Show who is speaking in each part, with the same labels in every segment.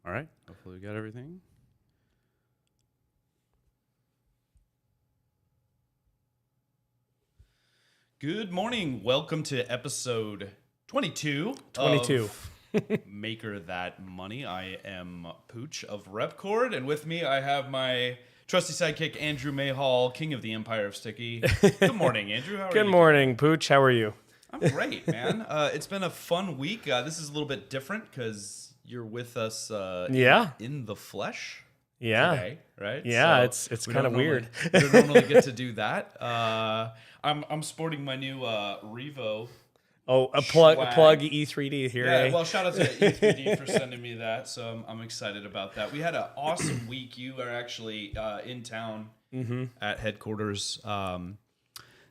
Speaker 1: All right. Hopefully we got everything. Good morning. Welcome to episode 22 of Maker That Money. I am Pooch of Repkord, and with me I have my trusty sidekick, Andrew Mayhall, king of the Empire of Sticky. Good morning, Andrew. How are you?
Speaker 2: Good morning, Pooch. How are you?
Speaker 1: I'm great, man. It's been a fun week. This is a little bit different because you're with us in the flesh today, right?
Speaker 2: Yeah,
Speaker 1: So
Speaker 2: it's kind of weird.
Speaker 1: We don't normally get to do that. I'm sporting my new Revo.
Speaker 2: Oh, a
Speaker 1: swag.
Speaker 2: plug E3D here.
Speaker 1: Yeah,
Speaker 2: eh?
Speaker 1: well, shout out to E3D for sending me that. So I'm excited about that. We had an awesome week. You are actually in town at headquarters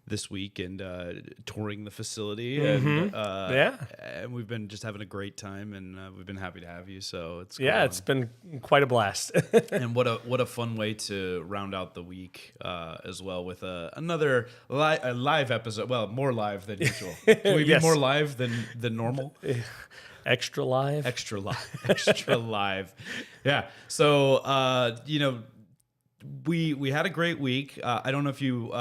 Speaker 1: this week and touring the facility. And and we've been just having a great time, and we've been happy to have you. So it's
Speaker 2: it's been quite a blast.
Speaker 1: And what a fun way to round out the week as well with another live episode. Well, more live than usual. Can we be more live than normal?
Speaker 2: Extra live.
Speaker 1: Extra live. Yeah. So we had a great week. I don't know if you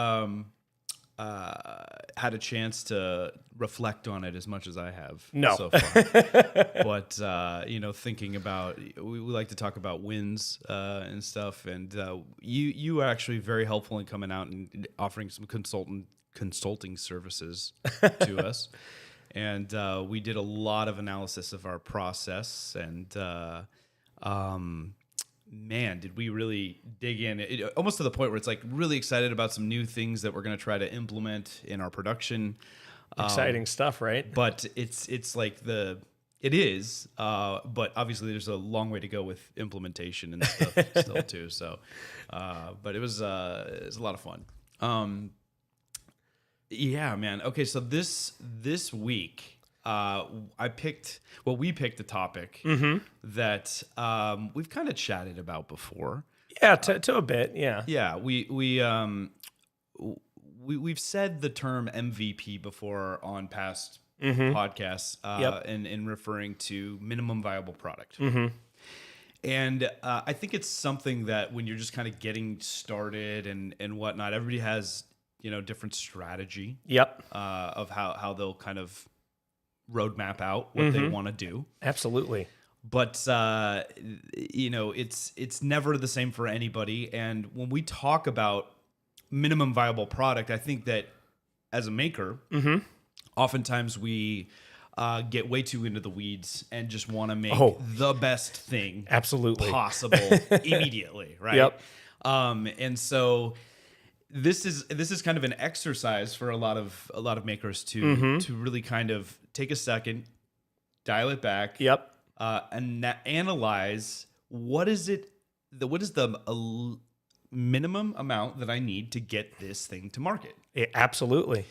Speaker 1: had a chance to reflect on it as much as I have so far. But, thinking about, we like to talk about wins and stuff. And you are actually very helpful in coming out and offering some consulting services to us. And we did a lot of analysis of our process. And man, did we really dig in, almost to the point where it's like really excited about some new things that we're going to try to implement in our production.
Speaker 2: Exciting stuff, right?
Speaker 1: But it's like it is, but obviously there's a long way to go with implementation and stuff still too. So, but it was a lot of fun. Yeah, man. Okay. So this week, we picked a topic that we've kind of chatted about before.
Speaker 2: Yeah, to a bit. Yeah.
Speaker 1: Yeah, we've said the term MVP before on past podcasts, in referring to minimum viable product. And I think it's something that when you're just kind of getting started and whatnot, everybody has different strategy.
Speaker 2: Yep.
Speaker 1: Of how they'll kind of roadmap out what they want to do.
Speaker 2: Absolutely.
Speaker 1: But it's never the same for anybody. And when we talk about minimum viable product, I think that as a maker, oftentimes we get way too into the weeds and just want to make the best thing possible immediately, right?
Speaker 2: Yep.
Speaker 1: And so this is kind of an exercise for a lot of makers to really kind of take a second, dial it back, and analyze what is the minimum amount that I need to get this thing to market.
Speaker 2: Yeah, absolutely.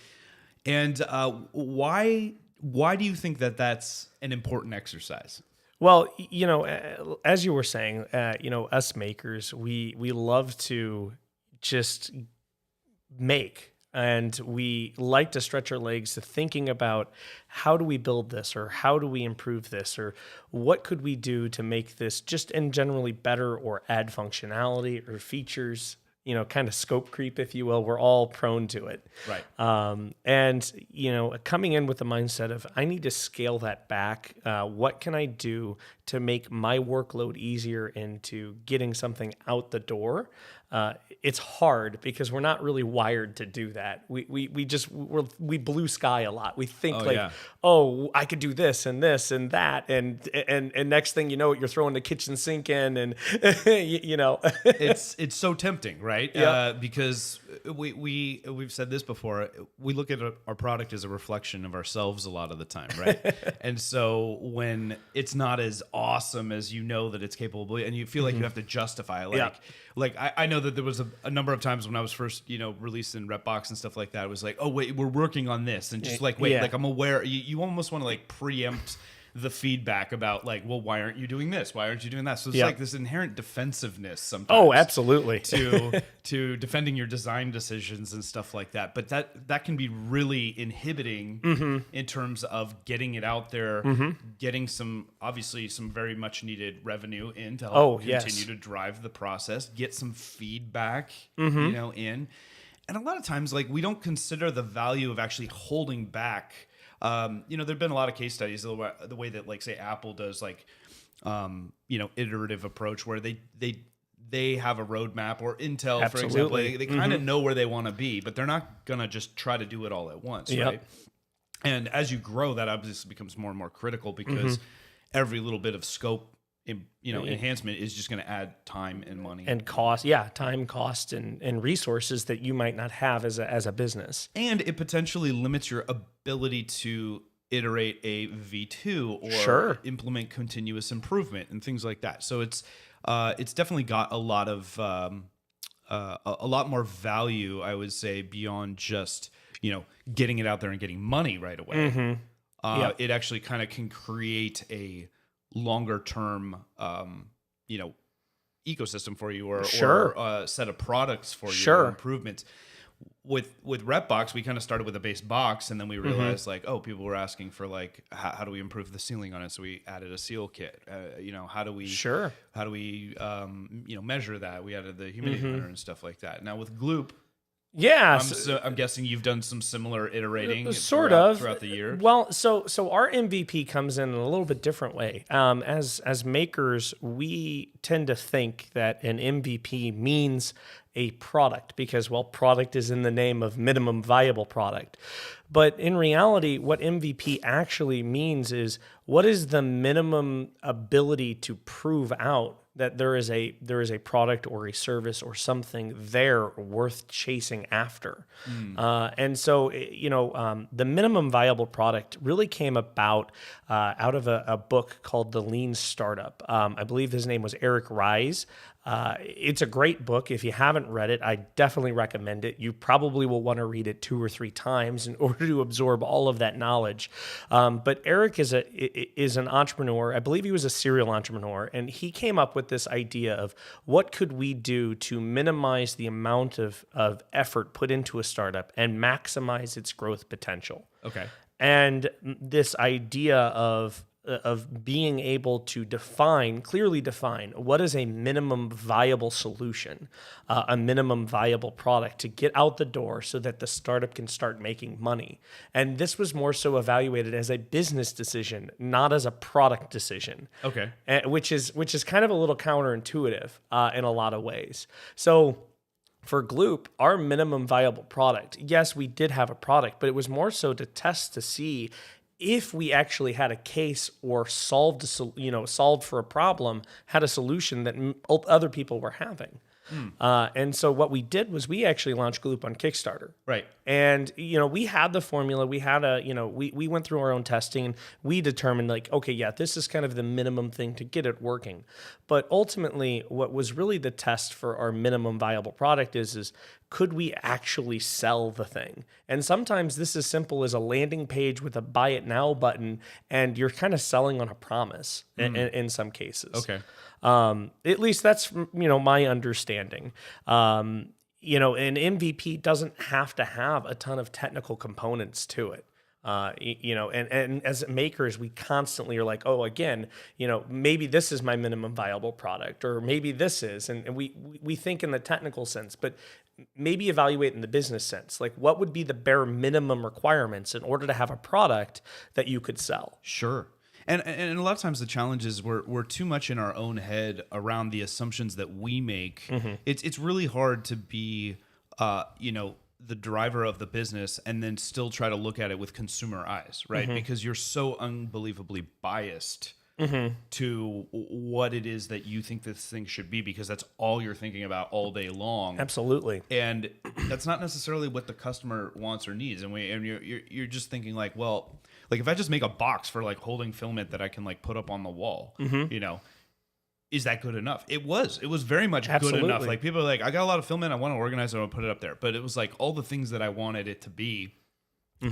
Speaker 1: And why do you think that that's an important exercise?
Speaker 2: Well, as you were saying, us makers, we love to just make, and we like to stretch our legs to thinking about how do we build this, or how do we improve this, or what could we do to make this just in generally better, or add functionality or features, kind of scope creep, if you will. We're all prone to it.
Speaker 1: Right.
Speaker 2: And coming in with the mindset of, I need to scale that back. What can I do to make my workload easier into getting something out the door? It's hard because we're not really wired to do that. We blue sky a lot. We think I could do this and that, and next thing you know, you're throwing the kitchen sink in, and
Speaker 1: it's so tempting, right?
Speaker 2: Yep.
Speaker 1: Because we've said this before. We look at our product as a reflection of ourselves a lot of the time, right? And so when it's not as awesome as that it's capable, and you feel like you have to justify it, like I know that there was a number of times when I was first, released in Repbox and stuff like that. It was like, oh wait, we're working on this, and just like wait, like I'm aware. You almost want to like preempt the feedback about like, well, why aren't you doing this? Why aren't you doing that? So it's
Speaker 2: Yeah.
Speaker 1: like this inherent defensiveness sometimes.
Speaker 2: Oh, absolutely.
Speaker 1: to defending your design decisions and stuff like that. But that can be really inhibiting in terms of getting it out there, getting some very much needed revenue in to help continue to drive the process, get some feedback, in. And a lot of times, like, we don't consider the value of actually holding back. There've been a lot of case studies the way that, like, say, Apple does, like, iterative approach where they have a roadmap, or Intel, for example, they kind of know where they want to be, but they're not gonna just try to do it all at once, right? And as you grow, that obviously becomes more and more critical because every little bit of scope, enhancement is just going to add time and money
Speaker 2: and cost. Yeah, time, cost, and resources that you might not have as a business.
Speaker 1: And it potentially limits your ability to iterate a V2 or implement continuous improvement and things like that. So it's definitely got a lot of a lot more value, I would say, beyond just getting it out there and getting money right away. It actually kind of can create a longer term, ecosystem for you, or set of products for you, or improvements. With Repbox, we kind of started with a base box, and then we realized people were asking for like, how do we improve the sealing on it? So we added a seal kit. How do we measure that? We added the humidity monitor and stuff like that. Now with Gloop, I'm guessing you've done some similar iterating throughout the year.
Speaker 2: Well, so our MVP comes in a little bit different way. As makers, we tend to think that an MVP means a product because, well, product is in the name of minimum viable product. But in reality, what MVP actually means is what is the minimum ability to prove out that there is a product or a service or something there worth chasing after. And so, the minimum viable product really came about out of a book called The Lean Startup. I believe his name was Eric Ries. It's a great book. If you haven't read it, I definitely recommend it. You probably will want to read it 2 or 3 times in order to absorb all of that knowledge. But Eric is an entrepreneur. I believe he was a serial entrepreneur, and he came up with this idea of what could we do to minimize the amount of effort put into a startup and maximize its growth potential.
Speaker 1: Okay.
Speaker 2: And this idea of being able to clearly define what is a minimum viable solution, a minimum viable product to get out the door so that the startup can start making money. And this was more so evaluated as a business decision, not as a product decision.
Speaker 1: Okay.
Speaker 2: Which is kind of a little counterintuitive in a lot of ways. So for Gloop, our minimum viable product, yes, we did have a product, but it was more so to test to see if we actually had a case or solved for a problem, had a solution that other people were having. And so what we did was we actually launched Gloop on Kickstarter.
Speaker 1: Right.
Speaker 2: And, we had the formula. We had we went through our own testing. We determined this is kind of the minimum thing to get it working. But ultimately, what was really the test for our minimum viable product is could we actually sell the thing? And sometimes this is simple as a landing page with a buy it now button, and you're kind of selling on a promise in some cases.
Speaker 1: Okay.
Speaker 2: At least that's, my understanding. An MVP doesn't have to have a ton of technical components to it. And as makers, we constantly are like, maybe this is my minimum viable product, or maybe this is, and we think in the technical sense, but maybe evaluate in the business sense. Like, what would be the bare minimum requirements in order to have a product that you could sell?
Speaker 1: Sure. And a lot of times the challenge is we're too much in our own head around the assumptions that we make. It's really hard to be, the driver of the business and then still try to look at it with consumer eyes, right? Because you're so unbelievably biased to what it is that you think this thing should be, because that's all you're thinking about all day long.
Speaker 2: Absolutely.
Speaker 1: And that's not necessarily what the customer wants or needs. And you're just thinking like, well, like if I just make a box for like holding filament that I can like put up on the wall, is that good enough? It was very much good enough. Like people are like, I got a lot of filament, I want to organize it, I want to put it up there. But it was like all the things that I wanted it to be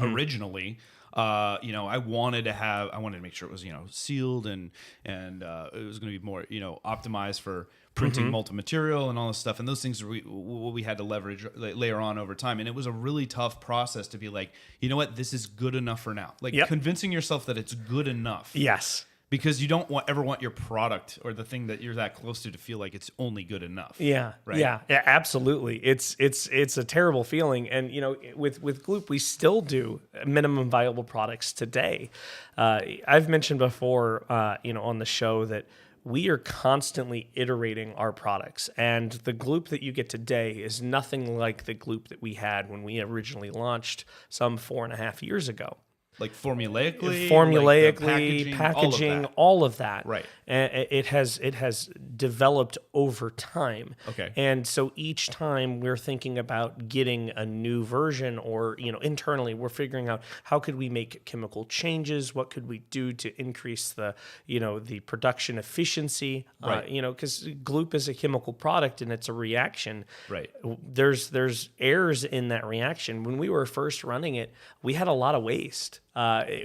Speaker 1: originally. I wanted to make sure it was, sealed and it was going to be more, optimized for printing multi-material and all this stuff. And those things we had to leverage later on over time. And it was a really tough process to be like, you know what, this is good enough for now. Like convincing yourself that it's good enough.
Speaker 2: Yes.
Speaker 1: Because you don't ever want your product or the thing that you're that close to feel like it's only good enough.
Speaker 2: Yeah,
Speaker 1: right?
Speaker 2: Yeah, absolutely. It's a terrible feeling, and with Gloop, we still do minimum viable products today. I've mentioned before, on the show that we are constantly iterating our products, and the Gloop that you get today is nothing like the Gloop that we had when we originally launched some 4.5 years ago.
Speaker 1: Like formulaically,
Speaker 2: packaging, all of that.
Speaker 1: Right.
Speaker 2: And it has developed over time.
Speaker 1: Okay.
Speaker 2: And so each time we're thinking about getting a new version, or internally we're figuring out how could we make chemical changes, what could we do to increase the the production efficiency.
Speaker 1: Right.
Speaker 2: Because Gloop is a chemical product and it's a reaction.
Speaker 1: Right.
Speaker 2: There's errors in that reaction. When we were first running it, we had a lot of waste.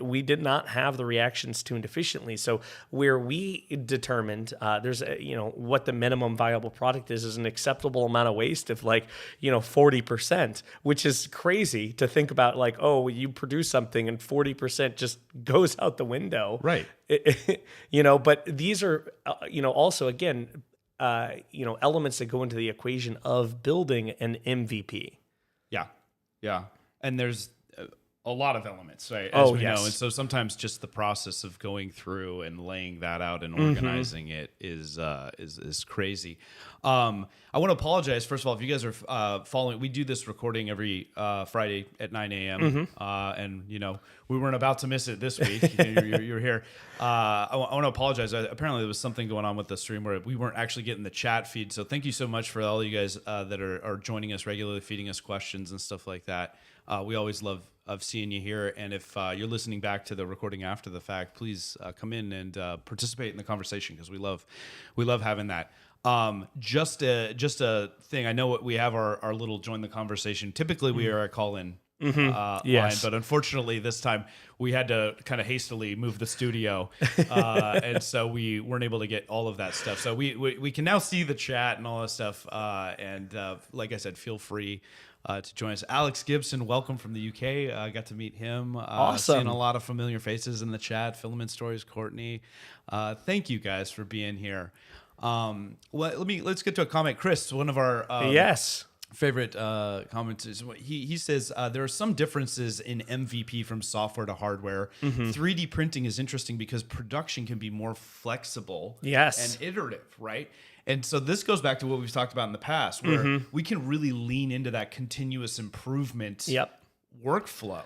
Speaker 2: We did not have the reactions tuned efficiently. So where we determined there's what the minimum viable product is an acceptable amount of waste of 40%, which is crazy to think about. Like, oh, you produce something and 40% just goes out the window.
Speaker 1: Right.
Speaker 2: But these are also again elements that go into the equation of building an MVP.
Speaker 1: Yeah. Yeah. And there's a lot of elements, right?
Speaker 2: As
Speaker 1: we know. And so sometimes just the process of going through and laying that out and organizing it is crazy. I want to apologize, first of all, if you guys are following. We do this recording every Friday at 9 a.m. And we weren't about to miss it this week. You're here. I want to apologize. Apparently there was something going on with the stream where we weren't actually getting the chat feed. So thank you so much for all you guys that are joining us regularly, feeding us questions and stuff like that. We always love seeing you here, and if you're listening back to the recording after the fact, please come in and participate in the conversation, because we love having that. Just a thing. I know we have our little join the conversation. Typically, we are a call-in line, but unfortunately, this time we had to kind of hastily move the studio, and so we weren't able to get all of that stuff. So we can now see the chat and all that stuff. And like I said, feel free to join us. Alex Gibson, welcome from the UK. I got to meet him.
Speaker 2: Awesome.
Speaker 1: Seeing a lot of familiar faces in the chat. Filament Stories, Courtney. Thank you guys for being here. Let's get to a comment. Chris, one of our favorite comments is he says there are some differences in MVP from software to hardware. 3D printing is interesting because production can be more flexible and iterative, right? And so this goes back to what we've talked about in the past, where we can really lean into that continuous improvement workflow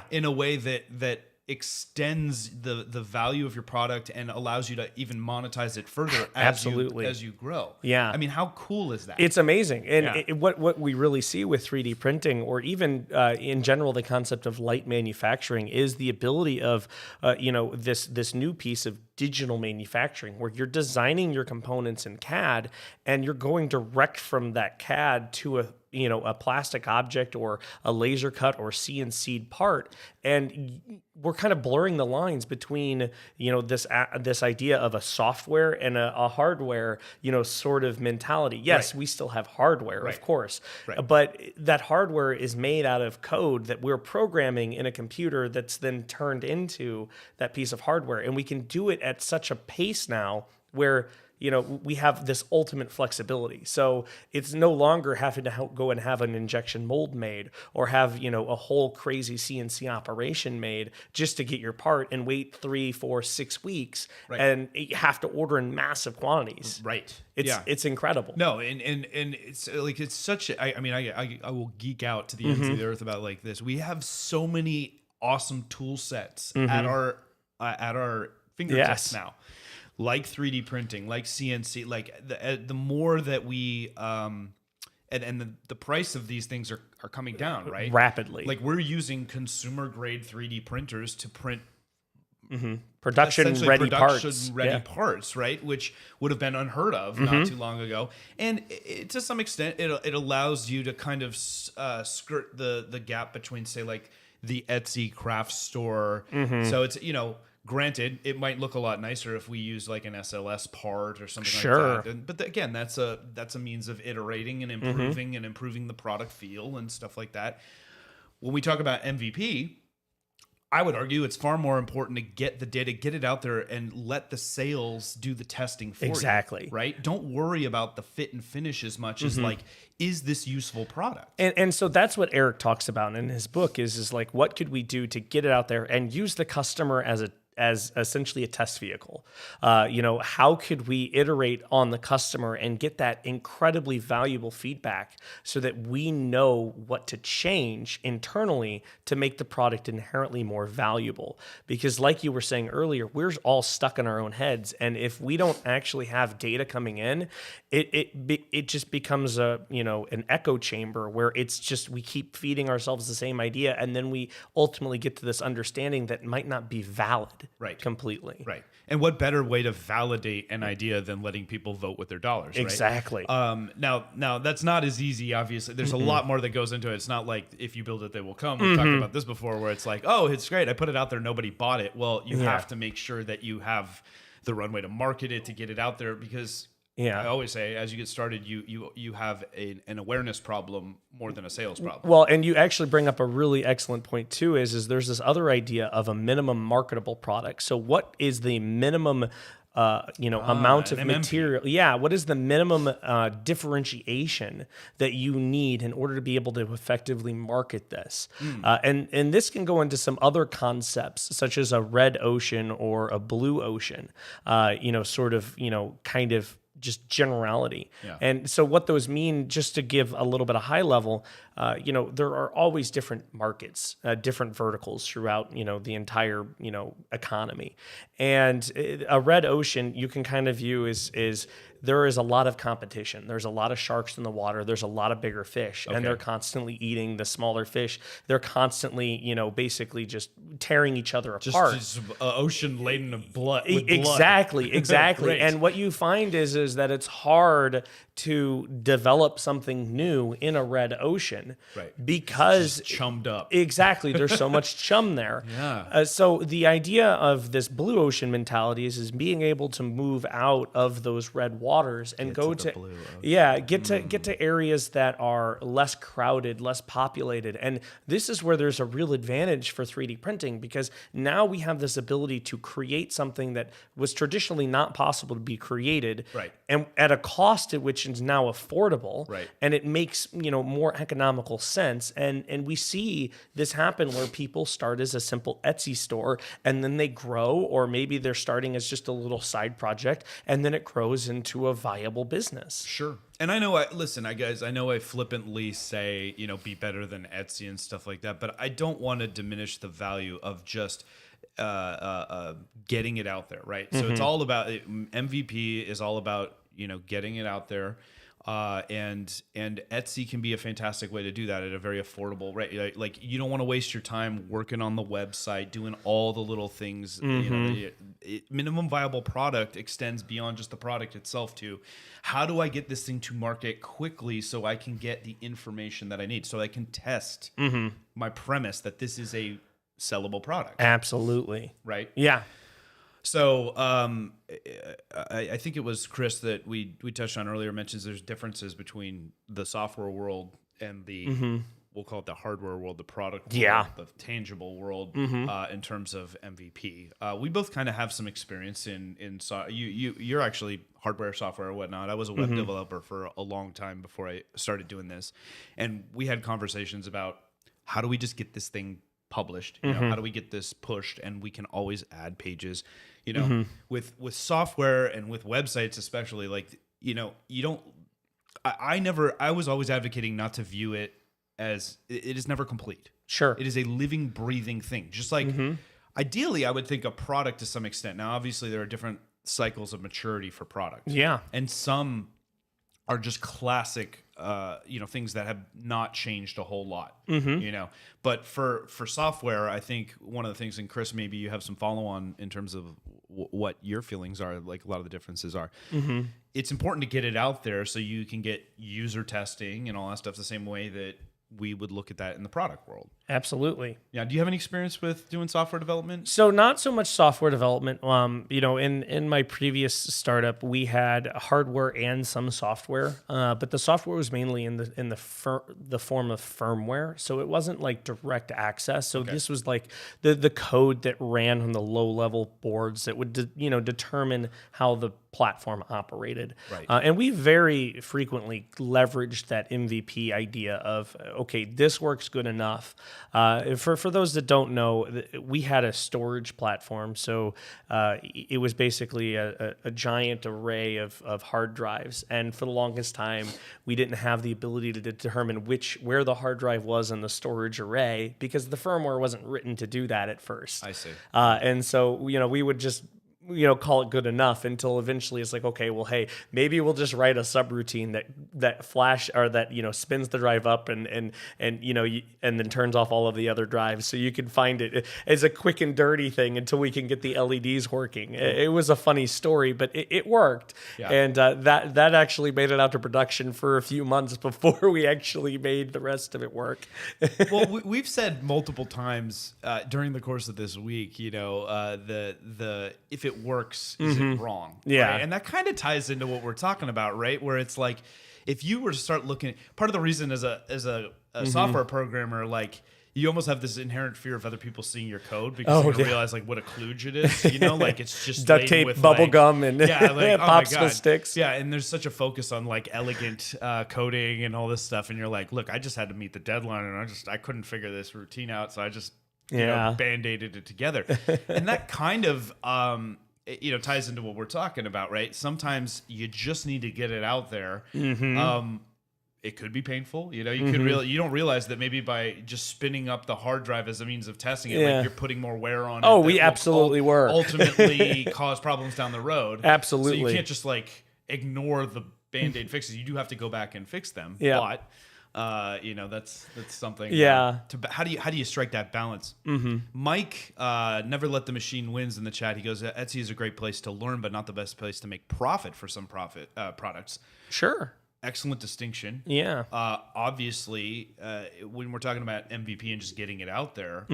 Speaker 1: in a way that extends the value of your product and allows you to even monetize it further as you grow.
Speaker 2: Yeah.
Speaker 1: I mean, how cool is that?
Speaker 2: It's amazing. And what we really see with 3D printing, or even in general, the concept of light manufacturing, is the ability of, this new piece of digital manufacturing, where you're designing your components in CAD and you're going direct from that CAD to a plastic object or a laser cut or CNC'd part. And we're kind of blurring the lines between, this idea of a software and a hardware, sort of mentality. Yes, we still have hardware, of course, but that hardware is made out of code that we're programming in a computer that's then turned into that piece of hardware. And we can do it at such a pace now where we have this ultimate flexibility. So it's no longer having to go and have an injection mold made, or have, a whole crazy CNC operation made just to get your part and wait 3, 4, 6 weeks and you have to order in massive quantities.
Speaker 1: Right.
Speaker 2: It's incredible.
Speaker 1: No, and it's like, it's such I will geek out to the ends of the earth about like this. We have so many awesome tool sets at our fingertips now. Like 3D printing, like CNC, like the more that we and the price of these things are coming down, right?
Speaker 2: Rapidly.
Speaker 1: Like, we're using consumer grade 3D printers to print
Speaker 2: production ready
Speaker 1: parts, right? Which would have been unheard of not too long ago. And to some extent, it allows you to kind of skirt the gap between, say, like the Etsy craft store. So it's, granted, it might look a lot nicer if we use like an SLS part or something like that. But again, that's a means of iterating and improving and improving the product feel and stuff like that. When we talk about MVP, I would argue it's far more important to get the data, get it out there, and let the sales do the testing for you. Right? Don't worry about the fit and finish as much as like, is this useful product?
Speaker 2: And so that's what Eric talks about in his book is like, what could we do to get it out there and use the customer as essentially a test vehicle? How could we iterate on the customer and get that incredibly valuable feedback so that we know what to change internally to make the product inherently more valuable? Because like you were saying earlier, we're all stuck in our own heads. And if we don't actually have data coming in, it just becomes an echo chamber where it's just, we keep feeding ourselves the same idea. And then we ultimately get to this understanding that might not be valid.
Speaker 1: Right.
Speaker 2: Completely.
Speaker 1: Right. And what better way to validate an idea than letting people vote with their dollars, right?
Speaker 2: Exactly.
Speaker 1: Now that's not as easy, obviously. There's a lot more that goes into it. It's not like if you build it, they will come. We've talked about this before where it's like, oh, it's great. I put it out there. Nobody bought it. Well, you have to make sure that you have the runway to market it, to get it out there, because I always say, as you get started, you have an awareness problem more than a sales problem.
Speaker 2: Well, and you actually bring up a really excellent point too. Is there's this other idea of a minimum marketable product. So, what is the minimum, amount of material? MMP. Yeah, what is the minimum differentiation that you need in order to be able to effectively market this? And this can go into some other concepts, such as a red ocean or a blue ocean. Kind of just generality. Yeah. And so what those mean, just to give a little bit of high level, there are always different markets, different verticals throughout, the entire, economy. And a red ocean you can kind of view is there is a lot of competition. There's a lot of sharks in the water. There's a lot of bigger fish, and they're constantly eating the smaller fish. They're constantly, basically just tearing each other apart.
Speaker 1: Just ocean laden with blood.
Speaker 2: Exactly. And what you find is that it's hard to develop something new in a red ocean,
Speaker 1: right?
Speaker 2: Because
Speaker 1: it's chummed up.
Speaker 2: Exactly. There's so much chum there.
Speaker 1: Yeah.
Speaker 2: So the idea of this blue ocean mentality is being able to move out of those red waters and get to areas that are less crowded, less populated. And this is where there's a real advantage for 3D printing, because now we have this ability to create something that was traditionally not possible to be created,
Speaker 1: right?
Speaker 2: And at a cost at which is now affordable,
Speaker 1: right?
Speaker 2: And it makes more economical sense. And we see this happen where people start as a simple Etsy store, and then they grow, or maybe they're starting as just a little side project, and then it grows into a viable business.
Speaker 1: Sure. And I know, I know I flippantly say, be better than Etsy and stuff like that, but I don't want to diminish the value of just getting it out there, right? So it's all about, MVP is all about, getting it out there. And Etsy can be a fantastic way to do that at a very affordable rate. Like, you don't want to waste your time working on the website, doing all the little things. Minimum viable product extends beyond just the product itself to how do I get this thing to market quickly so I can get the information that I need, so I can test my premise that this is a sellable product.
Speaker 2: Absolutely.
Speaker 1: Right?
Speaker 2: Yeah.
Speaker 1: So I think it was Chris that we touched on earlier, mentions there's differences between the software world and the we'll call it the hardware world, the product world, the tangible world, in terms of MVP. We both kind of have some experience in you're actually hardware, software, or whatnot. I was a web developer for a long time before I started doing this, and we had conversations about how do we just get this thing published, how do we get this pushed, and we can always add pages, with software and with websites especially, like, you don't, I was always advocating not to view it as, it is never complete.
Speaker 2: Sure.
Speaker 1: It is a living, breathing thing. Just like, ideally, I would think a product to some extent. Now, obviously, there are different cycles of maturity for product.
Speaker 2: Yeah.
Speaker 1: And some are just classic, things that have not changed a whole lot, But for software, I think one of the things, and Chris, maybe you have some follow on in terms of what your feelings are, like a lot of the differences are. It's important to get it out there so you can get user testing and all that stuff the same way that we would look at that in the product world.
Speaker 2: Absolutely.
Speaker 1: Yeah. Do you have any experience with doing software development?
Speaker 2: So not so much software development. In my previous startup, we had hardware and some software, but the software was mainly in the form of firmware. So it wasn't like direct access. So this was like the code that ran on the low level boards that would determine how the platform operated.
Speaker 1: Right.
Speaker 2: And we very frequently leveraged that MVP idea of, okay, this works good enough. For those that don't know, we had a storage platform. So it was basically a giant array of hard drives. And for the longest time, we didn't have the ability to determine where the hard drive was in the storage array because the firmware wasn't written to do that at first.
Speaker 1: I see.
Speaker 2: And so, we would just call it good enough until eventually it's like, okay, well, hey, maybe we'll just write a subroutine that flash or that, spins the drive up and then turns off all of the other drives. So you can find it as a quick and dirty thing until we can get the LEDs working. It was a funny story, but it worked. Yeah. And that actually made it out to production for a few months before we actually made the rest of it work.
Speaker 1: Well, we've said multiple times during the course of this week, if it works, is it wrong?
Speaker 2: Yeah.
Speaker 1: Right? And that kind of ties into what we're talking about, right? Where it's like, if you were to start looking, part of the reason as a software programmer, like you almost have this inherent fear of other people seeing your code because you don't realize like what a kludge it is, like it's just
Speaker 2: duct tape,
Speaker 1: with
Speaker 2: bubble
Speaker 1: like,
Speaker 2: gum, and popsicle
Speaker 1: God.
Speaker 2: sticks.
Speaker 1: Yeah, and there's such a focus on like elegant coding and all this stuff, and you're like, look, I just had to meet the deadline, and I couldn't figure this routine out, so I just band-aided it together, and that kind of ties into what we're talking about, right? Sometimes you just need to get it out there. It could be painful, you you don't realize that maybe by just spinning up the hard drive as a means of testing it, like you're putting more wear on it.
Speaker 2: Oh, we absolutely were.
Speaker 1: Ultimately cause problems down the road.
Speaker 2: Absolutely.
Speaker 1: So you can't just like ignore the Band-Aid fixes. You do have to go back and fix them.
Speaker 2: Yeah.
Speaker 1: But that's something.
Speaker 2: Yeah.
Speaker 1: How do you strike that balance? Mike, never let the machine wins in the chat. He goes, Etsy is a great place to learn, but not the best place to make profit for some products.
Speaker 2: Sure.
Speaker 1: Excellent distinction.
Speaker 2: Yeah.
Speaker 1: Obviously, when we're talking about MVP and just getting it out there,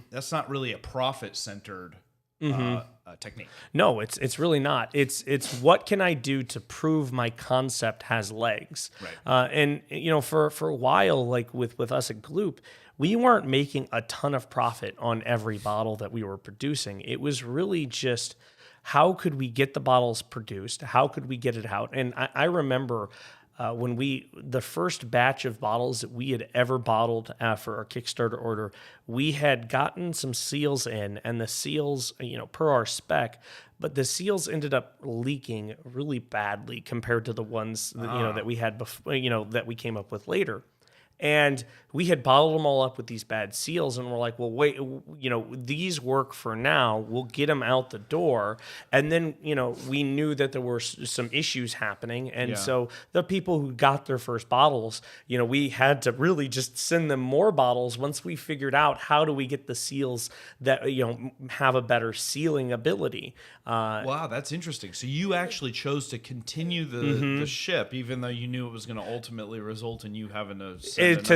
Speaker 1: that's not really a profit-centered technique.
Speaker 2: No, it's really not. It's what can I do to prove my concept has legs?
Speaker 1: Right.
Speaker 2: And for a while, like with us at Gloop, we weren't making a ton of profit on every bottle that we were producing. It was really just how could we get the bottles produced? How could we get it out? And I remember when the first batch of bottles that we had ever bottled for our Kickstarter order, we had gotten some seals in, and the seals, per our spec, but the seals ended up leaking really badly compared to the ones that we had before, that we came up with later. And we had bottled them all up with these bad seals, and we're like, well, wait, these work for now. We'll get them out the door. And then, we knew that there were some issues happening. And so the people who got their first bottles, we had to really just send them more bottles once we figured out how do we get the seals that, have a better sealing ability.
Speaker 1: Wow, that's interesting. So you actually chose to continue the ship, even though you knew it was going to ultimately result in you having to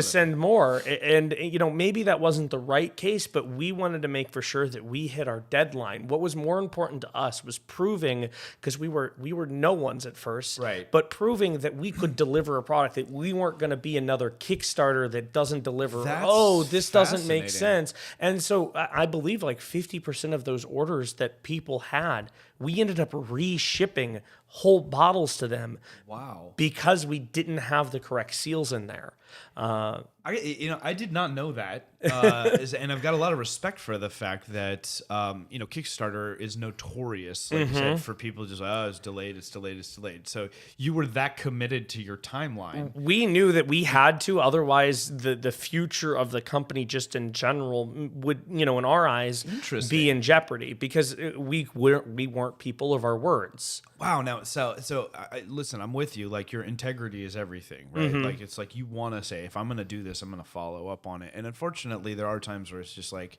Speaker 2: send more. And maybe that wasn't the right case, but we wanted to make for sure that we hit our deadline. What was more important to us was proving, because we were no ones at first,
Speaker 1: right?
Speaker 2: But proving that we could deliver a product, that we weren't going to be another Kickstarter that doesn't deliver. This doesn't make sense. And so I believe like 50% of those orders that people had, we ended up re-shipping whole bottles to them.
Speaker 1: Wow.
Speaker 2: Because we didn't have the correct seals in there.
Speaker 1: I did not know that, and I've got a lot of respect for the fact that Kickstarter is notorious, like you said, for people just it's delayed. So you were that committed to your timeline.
Speaker 2: We knew that we had to, otherwise the future of the company just in general would, in our eyes, be in jeopardy because we weren't people of our words.
Speaker 1: Wow. Now, so listen, I'm with you. Like your integrity is everything, right? Like it's like you want to say, if I'm going to do this, I'm going to follow up on it. And unfortunately, there are times where it's just like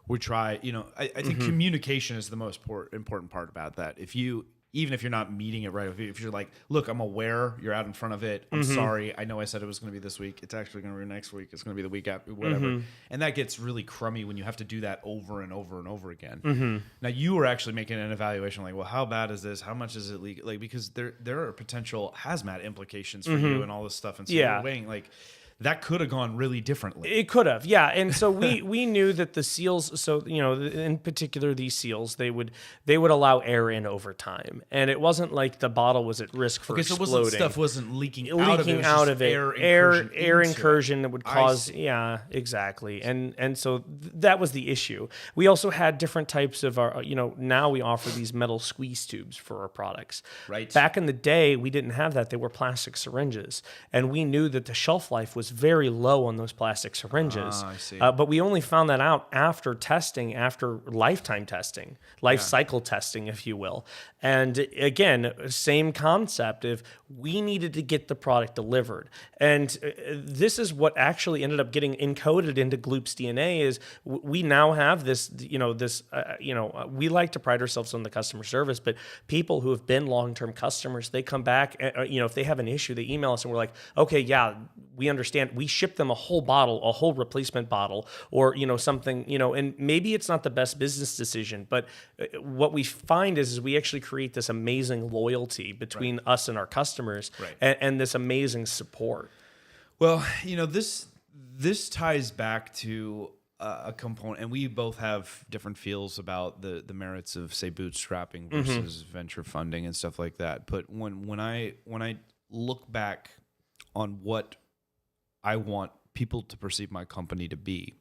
Speaker 1: we try. I think communication is the most important part about that. If you even if you're not meeting it right, if you're like, look, I'm aware you're out in front of it. I'm sorry. I know I said it was going to be this week. It's actually going to be next week. It's going to be the week after, whatever. And that gets really crummy when you have to do that over and over and over again. Now you were actually making an evaluation like, well, how bad is this? How much is it legal? Like, because there are potential hazmat implications for you and all this stuff. And so you're weighing like, that could have gone really differently.
Speaker 2: It could have, yeah. And so we knew that the seals, so in particular these seals, they would allow air in over time, and it wasn't like the bottle was at risk for exploding.
Speaker 1: Stuff wasn't leaking
Speaker 2: out of it. Air incursion that would cause,
Speaker 1: yeah,
Speaker 2: exactly. And so that was the issue. We also had different types of our, now we offer these metal squeeze tubes for our products.
Speaker 1: Right.
Speaker 2: Back in the day, we didn't have that. They were plastic syringes, and we knew that the shelf life was very low on those plastic syringes.
Speaker 1: I see.
Speaker 2: But we only found that out after testing, after lifetime testing, life cycle testing, if you will. And again, same concept of we needed to get the product delivered. And this is what actually ended up getting encoded into Gloop's DNA is we now have this, we like to pride ourselves on the customer service, but people who have been long-term customers, they come back, if they have an issue, they email us and we're like, okay, yeah, we understand. We ship them a whole bottle, a whole replacement bottle, or something, and maybe it's not the best business decision, but what we find is we actually create this amazing loyalty between us and our customers, and this amazing support.
Speaker 1: Well, this ties back to a component, and we both have different feels about the merits of, say, bootstrapping versus venture funding and stuff like that. But when I look back on what I want people to perceive my company to be,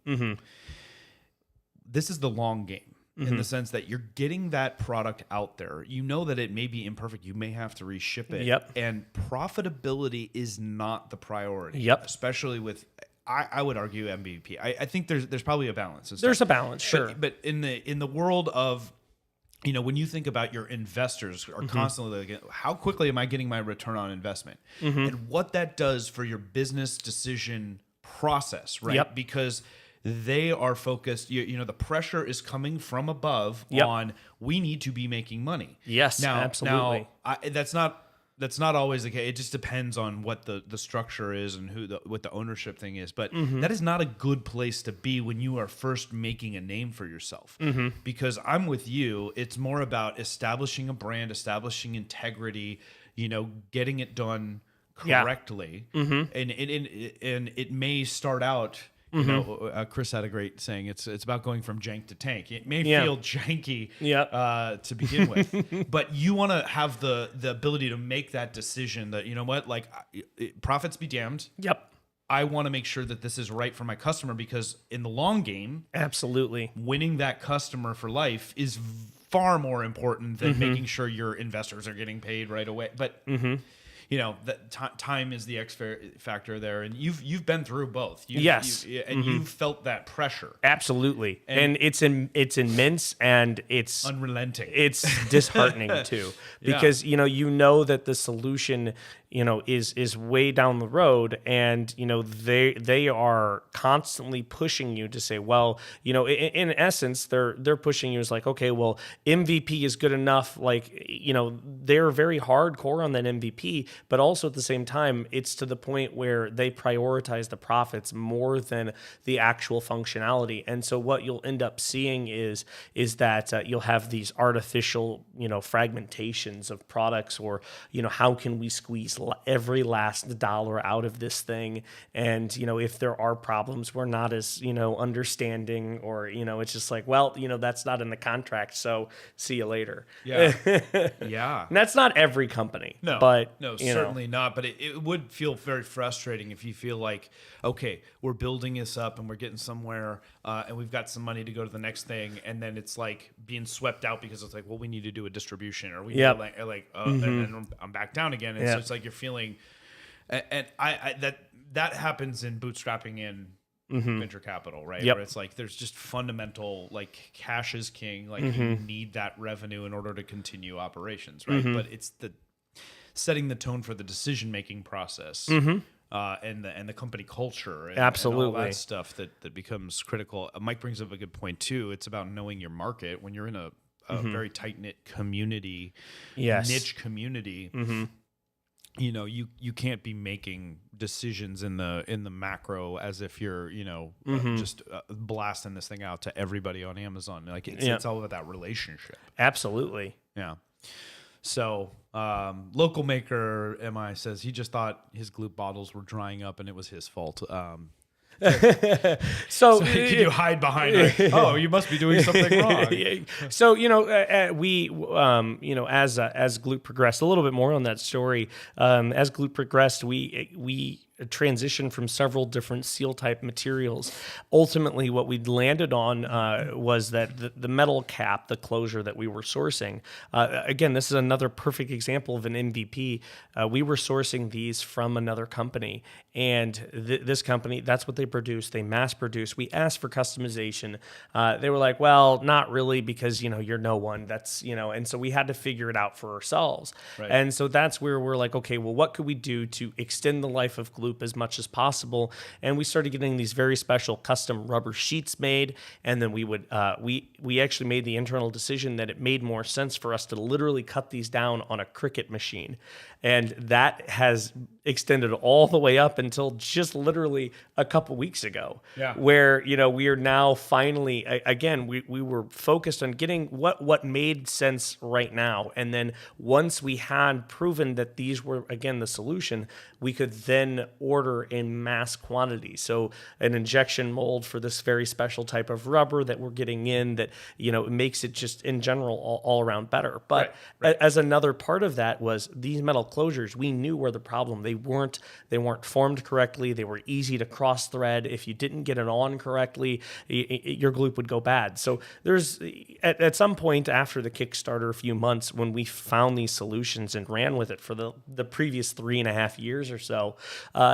Speaker 1: this is the long game. In the sense that you're getting that product out there. You know that it may be imperfect. You may have to reship it.
Speaker 2: Yep.
Speaker 1: And profitability is not the priority.
Speaker 2: Yep.
Speaker 1: Especially with, I would argue, MVP. I think there's probably a balance.
Speaker 2: There's a balance, sure.
Speaker 1: But in the world of, when you think about your investors are constantly like, how quickly am I getting my return on investment? And what that does for your business decision process, right?
Speaker 2: Yep.
Speaker 1: Because they are focused, the pressure is coming from above on, we need to be making money.
Speaker 2: Yes, absolutely.
Speaker 1: Now, that's not always the case. It just depends on what the structure is and what the ownership thing is. But that is not a good place to be when you are first making a name for yourself. Because I'm with you. It's more about establishing a brand, establishing integrity, getting it done correctly. And it may start out, Chris had a great saying. It's about going from jank to tank. It may feel janky to begin with, but you want to have the ability to make that decision that, profits be damned.
Speaker 2: Yep.
Speaker 1: I want to make sure that this is right for my customer, because in the long game,
Speaker 2: absolutely,
Speaker 1: winning that customer for life is far more important than making sure your investors are getting paid right away. But that time is the X factor there, and you've been through both. You've felt that pressure.
Speaker 2: Absolutely, and it's immense, and it's
Speaker 1: unrelenting.
Speaker 2: It's disheartening too, because that the solution is way down the road, and they are constantly pushing you to say, well, in essence, they're pushing you as like, okay, well, MVP is good enough. Like, they're very hardcore on that MVP, but also at the same time, it's to the point where they prioritize the profits more than the actual functionality. And so what you'll end up seeing is that you'll have these artificial, fragmentations of products, or, how can we squeeze every last dollar out of this thing? And, if there are problems, we're not as, understanding, or, it's just like, well, that's not in the contract, so see you later.
Speaker 1: Yeah. Yeah.
Speaker 2: And that's not every company.
Speaker 1: No,
Speaker 2: but
Speaker 1: certainly not. But it would feel very frustrating if you feel like, okay, we're building this up and we're getting somewhere, and we've got some money to go to the next thing, and then it's like being swept out because it's like, well, we need to do a distribution, or we need to and I'm back down again. And so it's like you're feeling, and that happens in bootstrapping in venture capital, right?
Speaker 2: Yep.
Speaker 1: Where it's like there's just fundamental, like, cash is king. Like, you need that revenue in order to continue operations, right? But it's the setting the tone for the decision making process. And the company culture, and all that stuff that becomes critical. Mike brings up a good point too. It's about knowing your market. When you're in a a very tight knit community,
Speaker 2: yes.
Speaker 1: niche community. You know, you can't be making decisions in the macro as if you're, you know, just blasting this thing out to everybody on Amazon. Like it's all about that relationship.
Speaker 2: Absolutely.
Speaker 1: Yeah. So, local maker MI says he just thought his Gloop bottles were drying up and it was his fault. So can you hide behind like, oh, you must be doing something wrong?
Speaker 2: So, you know, we, you know, as Gloop progressed a little bit more on that story, as Gloop progressed, we transitioned from several different seal type materials. Ultimately, what we landed on was that the metal cap, the closure that we were sourcing, again, this is another perfect example of an MVP. We were sourcing these from another company, and this company, that's what they produce. They mass produce. We asked for customization. They were like, well, not really, because, you know, you're no one. That's, you know, and so we had to figure it out for ourselves. Right. And so that's where we're like, okay, well, what could we do to extend the life of Gloop as much as possible? And we started getting these very special custom rubber sheets made, and then we would we actually made the internal decision that it made more sense for us to literally cut these down on a Cricut machine, and that has extended all the way up until just literally a couple weeks ago, where, you know, we are now finally, again, we were focused on getting what made sense right now. And then once we had proven that these were, again, the solution, we could then order in mass quantity. So an injection mold for this very special type of rubber that we're getting in that, you know, makes it just in general all around better. But as another part of that was these metal closures, we knew were the problem. They weren't formed correctly. They were easy to cross thread. If you didn't get it on correctly, your Gloop would go bad. So there's at some point after the Kickstarter, a few months, when we found these solutions and ran with it for the previous 3.5 years or so,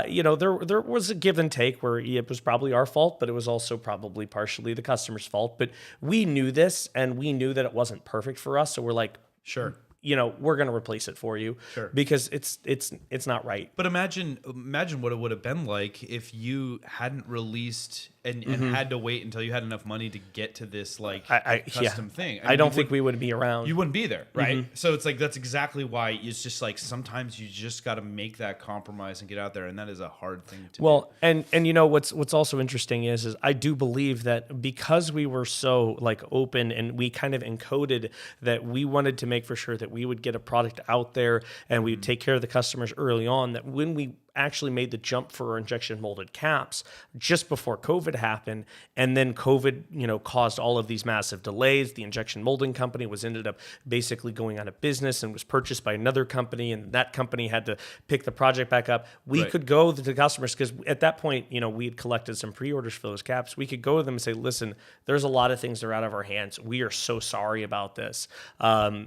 Speaker 2: you know, there was a give and take where it was probably our fault, but it was also probably partially the customer's fault. But we knew this, and we knew that it wasn't perfect for us. So we're like, sure, you know, we're going to replace it for you, because it's not right.
Speaker 1: But imagine what it would have been like if you hadn't released and had to wait until you had enough money to get to this like custom thing.
Speaker 2: I don't think we would be around.
Speaker 1: You wouldn't be there, right? So it's like that's exactly why it's just like sometimes you just got to make that compromise and get out there, and that is a hard thing to do.
Speaker 2: Well, and you know what's also interesting is I do believe that because we were so like open and we kind of encoded that we wanted to make for sure that we would get a product out there and we would take care of the customers early on, that when we actually made the jump for our injection molded caps just before COVID happened, and then COVID, you know, caused all of these massive delays. The injection molding company ended up basically going out of business and was purchased by another company, and that company had to pick the project back up. We could go to the customers, because at that point, you know, we had collected some pre-orders for those caps. We could go to them and say, listen, there's a lot of things that are out of our hands. We are so sorry about this,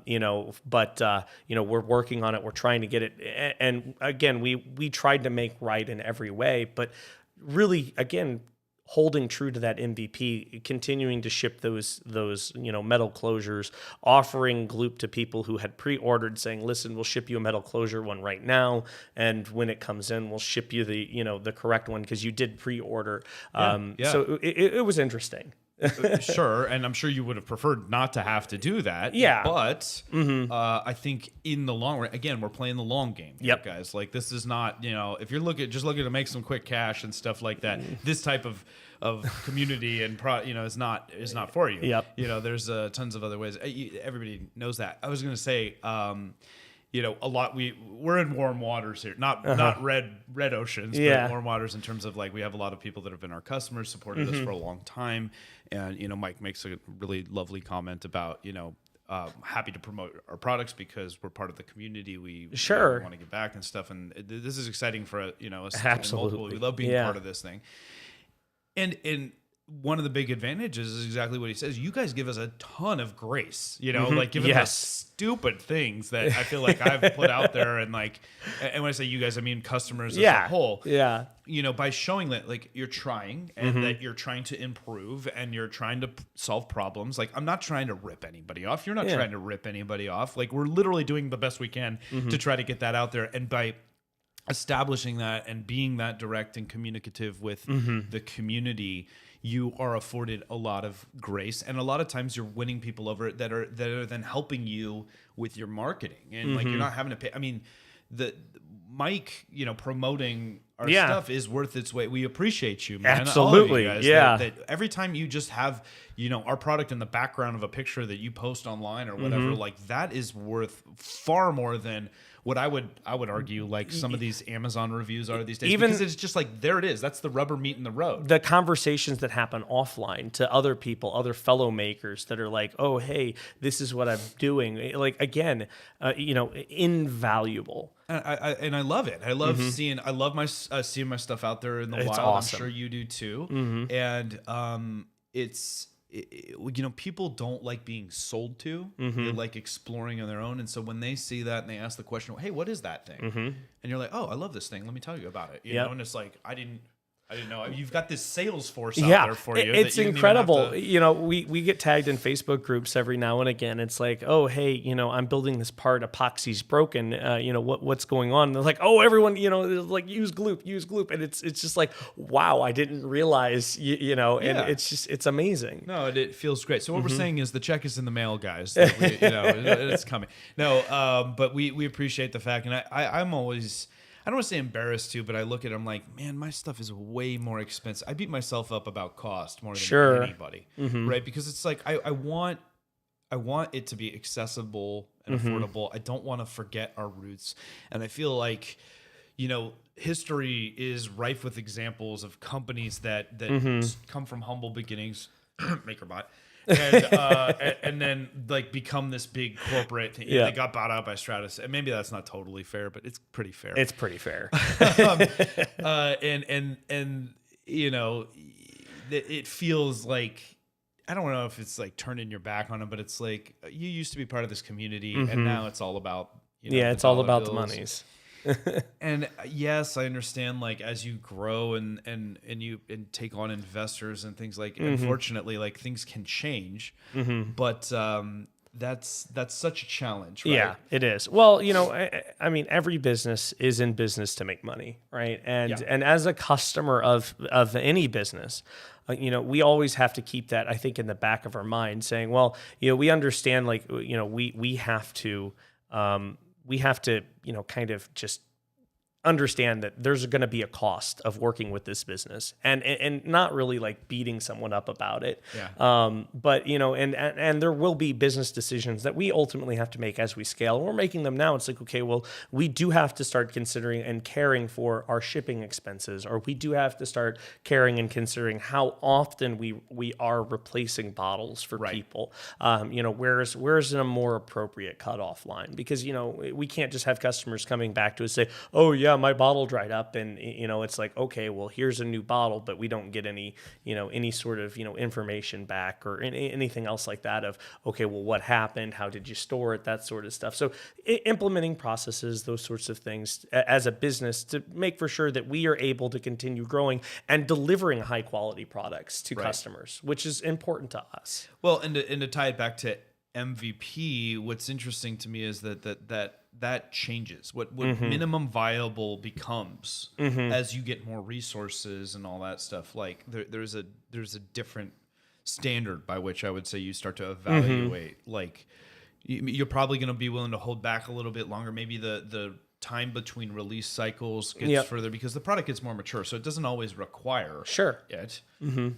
Speaker 2: you know, but you know, we're working on it. We're trying to get it. And again, we tried to make right in every way, but really, again, holding true to that MVP, continuing to ship those you know, metal closures, offering Gloop to people who had pre-ordered, saying, listen, we'll ship you a metal closure one right now, and when it comes in, we'll ship you the, you know, the correct one because you did pre-order. So it was interesting.
Speaker 1: Sure, and I'm sure you would have preferred not to have to do that.
Speaker 2: Yeah,
Speaker 1: but I think in the long run, again, we're playing the long game here, guys. Like, this is not, you know, if you're looking to make some quick cash and stuff like that, this type of community and you know, is not for you. You know, there's tons of other ways. Everybody knows that. I was going to say, you know, a lot. We're in warm waters here, not red oceans, but warm waters in terms of like we have a lot of people that have been our customers, supported us for a long time, and you know, Mike makes a really lovely comment about, you know, happy to promote our products because we're part of the community. We want to give back and stuff, and this is exciting for, you know, us. Absolutely, we love being part of this thing, and one of the big advantages is exactly what he says. You guys give us a ton of grace, you know, like giving us stupid things that I feel like I've put out there. And like, and when I say you guys, I mean customers as a whole. You know, by showing that like you're trying and that you're trying to improve and you're trying to solve problems. Like, I'm not trying to rip anybody off. You're not trying to rip anybody off. Like, we're literally doing the best we can to try to get that out there. And by establishing that and being that direct and communicative with the community, you are afforded a lot of grace, and a lot of times you're winning people over that are then helping you with your marketing, and like you're not having to pay. I mean, the Mike, promoting our stuff is worth its weight. We appreciate you, man.
Speaker 2: Absolutely.
Speaker 1: All of you guys, that every time you just have, our product in the background of a picture that you post online or whatever, like that is worth far more than what I would argue like some of these Amazon reviews are these days, because it's just like, there it is. That's the rubber meeting the road.
Speaker 2: The conversations that happen offline to other people, other fellow makers that are like, oh, hey, this is what I'm doing. Like, again, invaluable.
Speaker 1: And I love it. I love seeing my stuff out there in the wild.
Speaker 2: Awesome.
Speaker 1: I'm sure you do too. And people don't like being sold to. They like exploring on their own. And so when they see that and they ask the question, hey, what is that thing? And you're like, oh, I love this thing. Let me tell you about it. You know, and it's like, I didn't know. You've got this sales force out there for you.
Speaker 2: It's incredible. We get tagged in Facebook groups every now and again. It's like, oh, hey, I'm building this part. Epoxy's broken. What's going on? And they're like, oh, everyone, like use Gloop. And it's just like, wow, I didn't realize, and it's amazing.
Speaker 1: No, it feels great. So what we're saying is the check is in the mail, guys. Like it's coming. No, but we appreciate the fact, and I'm always, I don't want to say embarrassed too, but I look at it, I'm like, man, my stuff is way more expensive. I beat myself up about cost more than anybody, right? Because it's like I want it to be accessible and affordable. I don't want to forget our roots, and I feel like history is rife with examples of companies that come from humble beginnings, MakerBot. And then like become this big corporate thing. They got bought out by Stratus, and maybe that's not totally fair, but it's pretty fair.
Speaker 2: It's pretty fair.
Speaker 1: It feels like, I don't know if it's like turning your back on them, but it's like you used to be part of this community, and now it's all about
Speaker 2: it's all about the monies.
Speaker 1: And yes, I understand, like as you grow and take on investors and things, like unfortunately, like things can change, but that's such a challenge, right?
Speaker 2: Yeah, it is. Well, I mean, every business is in business to make money, right? And as a customer of any business, we always have to keep that, I think, in the back of our mind, saying, well, we understand, like, we have to kind of just understand that there's going to be a cost of working with this business, and not really like beating someone up about it. But and there will be business decisions that we ultimately have to make as we scale. And we're making them now. It's like, okay, well, we do have to start considering and caring for our shipping expenses, or we do have to start caring and considering how often we are replacing bottles for people. Where's a more appropriate cutoff line? Because we can't just have customers coming back to us say, oh yeah, my bottle dried up, and it's like, okay, well, here's a new bottle, but we don't get any sort of information back or anything else like that of, okay, well, what happened, how did you store it, that sort of stuff. So implementing processes, those sorts of things as a business to make for sure that we are able to continue growing and delivering high quality products to customers, which is important to us.
Speaker 1: Well, and to tie it back to MVP, what's interesting to me is that changes. What minimum viable becomes as you get more resources and all that stuff. Like there's a different standard by which I would say you start to evaluate. Like you're probably going to be willing to hold back a little bit longer. Maybe the time between release cycles gets further because the product gets more mature, so it doesn't always require it.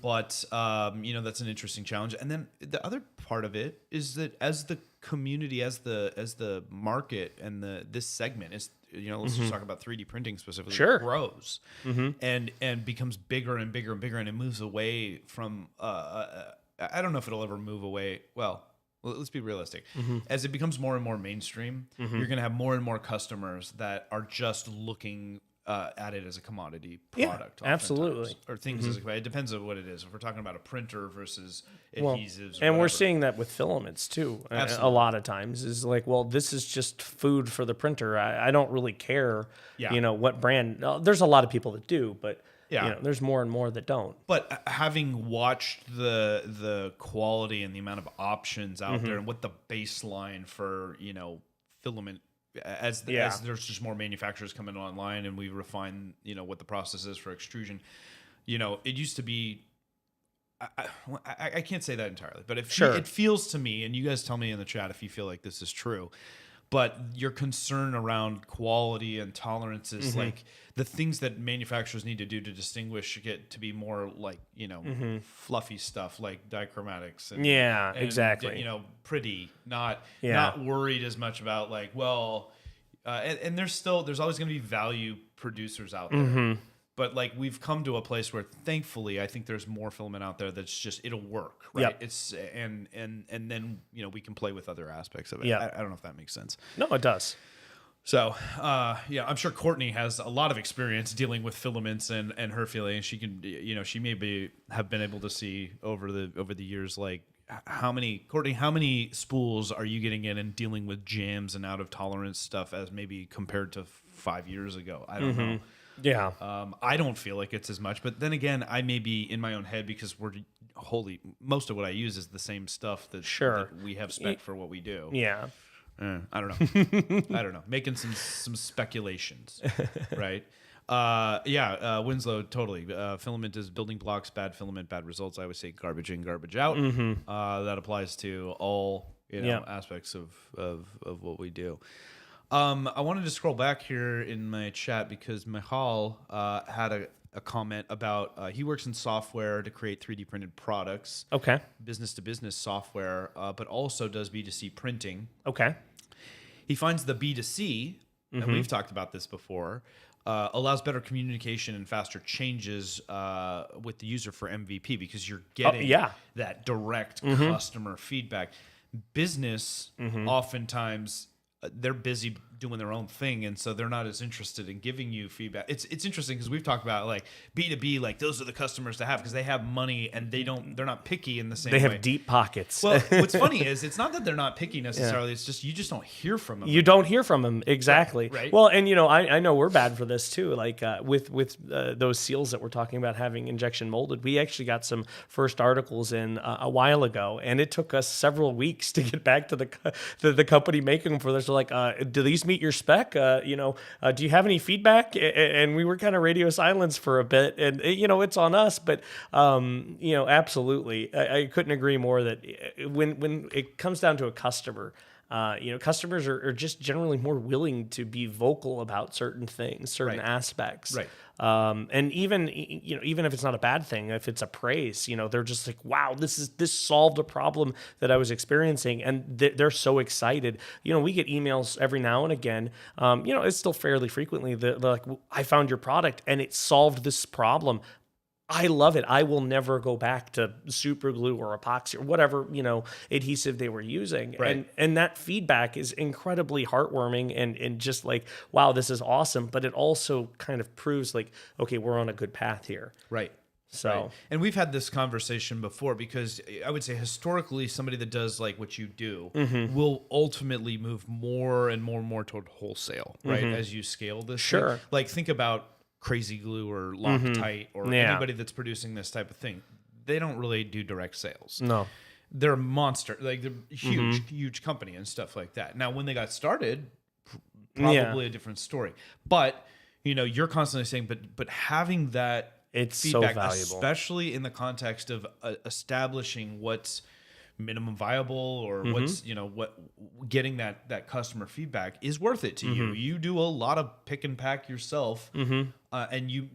Speaker 1: But that's an interesting challenge. And then the other part of it is that as the community, as the market and this segment is, let's just talk about 3D printing specifically, grows and becomes bigger and bigger and bigger, and it moves away from I don't know if it'll ever move away. Well, let's be realistic. As it becomes more and more mainstream, you're going to have more and more customers that are just looking at it as a commodity product.
Speaker 2: Absolutely.
Speaker 1: Or things as it depends on what it is. If we're talking about a printer versus adhesives.
Speaker 2: And we're seeing that with filaments too. A lot of times is like, well, this is just food for the printer. I don't really care, what brand. There's a lot of people that do, but there's more and more that don't.
Speaker 1: But having watched the quality and the amount of options out there, and what the baseline for filament, as there's just more manufacturers coming online, and we refine what the process is for extrusion. It used to be I can't say that entirely, but
Speaker 2: Sure.
Speaker 1: it feels to me, and you guys tell me in the chat if you feel like this is true, but your concern around quality and tolerances, like the things that manufacturers need to do to distinguish it to be more like, fluffy stuff like dichromatics and,
Speaker 2: Yeah, exactly.
Speaker 1: pretty, not
Speaker 2: Yeah.
Speaker 1: worried as much about like, and there's always going to be value producers out there. But like we've come to a place where thankfully I think there's more filament out there that's just it'll work, right?
Speaker 2: Yep.
Speaker 1: It's and then we can play with other aspects of it.
Speaker 2: Yeah.
Speaker 1: I don't know if that makes sense.
Speaker 2: No, it does.
Speaker 1: So I'm sure Courtney has a lot of experience dealing with filaments and her feeling. She can she maybe have been able to see over the years like how many spools are you getting in and dealing with jams and out of tolerance stuff as maybe compared to 5 years ago? I don't know.
Speaker 2: Yeah.
Speaker 1: I don't feel like it's as much, but then again, I may be in my own head because most of what I use is the same stuff that we have spec for what we do.
Speaker 2: Yeah.
Speaker 1: I don't know. Making some speculations, right? Winslow, totally. Filament is building blocks, bad filament, bad results. I always say garbage in, garbage out. That applies to all aspects of what we do. I wanted to scroll back here in my chat because Mayhall had a comment about he works in software to create 3D printed products.
Speaker 2: Okay.
Speaker 1: Business to business software, but also does B2C printing.
Speaker 2: Okay.
Speaker 1: He finds the B2C, and we've talked about this before, allows better communication and faster changes with the user for MVP because you're getting that direct customer feedback. Business oftentimes they're busy doing their own thing, and so they're not as interested in giving you feedback. It's interesting because we've talked about like B2B, like those are the customers to have because they have money and they're not picky in the same way.
Speaker 2: They have deep pockets.
Speaker 1: Well, what's funny is it's not that they're not picky necessarily. It's just you just don't hear from them.
Speaker 2: You don't hear from them exactly.
Speaker 1: Right.
Speaker 2: Well, and I know we're bad for this too. Like with those seals that we're talking about having injection molded, we actually got some first articles in a while ago, and it took us several weeks to get back to the company making them for this. So like, do these meet your spec? Do you have any feedback? And we were kind of radio silence for a bit, and it's on us, but absolutely, I couldn't agree more that when it comes down to a customer, customers are just generally more willing to be vocal about certain things, certain aspects.
Speaker 1: Right.
Speaker 2: And even if it's not a bad thing, if it's a praise, they're just like, wow, this solved a problem that I was experiencing. And they're so excited. We get emails every now and again. It's still fairly frequently. They're like, I found your product and it solved this problem. I love it. I will never go back to super glue or epoxy or whatever, adhesive they were using.
Speaker 1: Right.
Speaker 2: And that feedback is incredibly heartwarming and just like, wow, this is awesome. But it also kind of proves like, okay, we're on a good path here.
Speaker 1: Right.
Speaker 2: So,
Speaker 1: right. And we've had this conversation before because I would say historically somebody that does like what you do will ultimately move more and more toward wholesale, right? As you scale this.
Speaker 2: Sure.
Speaker 1: Thing. Like think about Crazy Glue or Loctite or anybody that's producing this type of thing. They don't really do direct sales.
Speaker 2: No.
Speaker 1: They're a monster. Like they're huge company and stuff like that. Now, when they got started, probably a different story. But, you're constantly saying, but having that
Speaker 2: it's
Speaker 1: feedback,
Speaker 2: so valuable,
Speaker 1: especially in the context of establishing what's minimum viable or what's what getting that customer feedback is worth it to you. You do a lot of pick and pack yourself, and you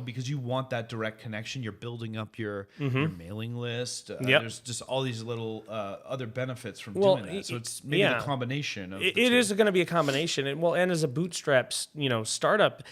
Speaker 1: because you want that direct connection. You're building up your mailing list. There's just all these little other benefits from doing that. So it's maybe the combination of
Speaker 2: it is going to be a combination, and as a bootstrap startup,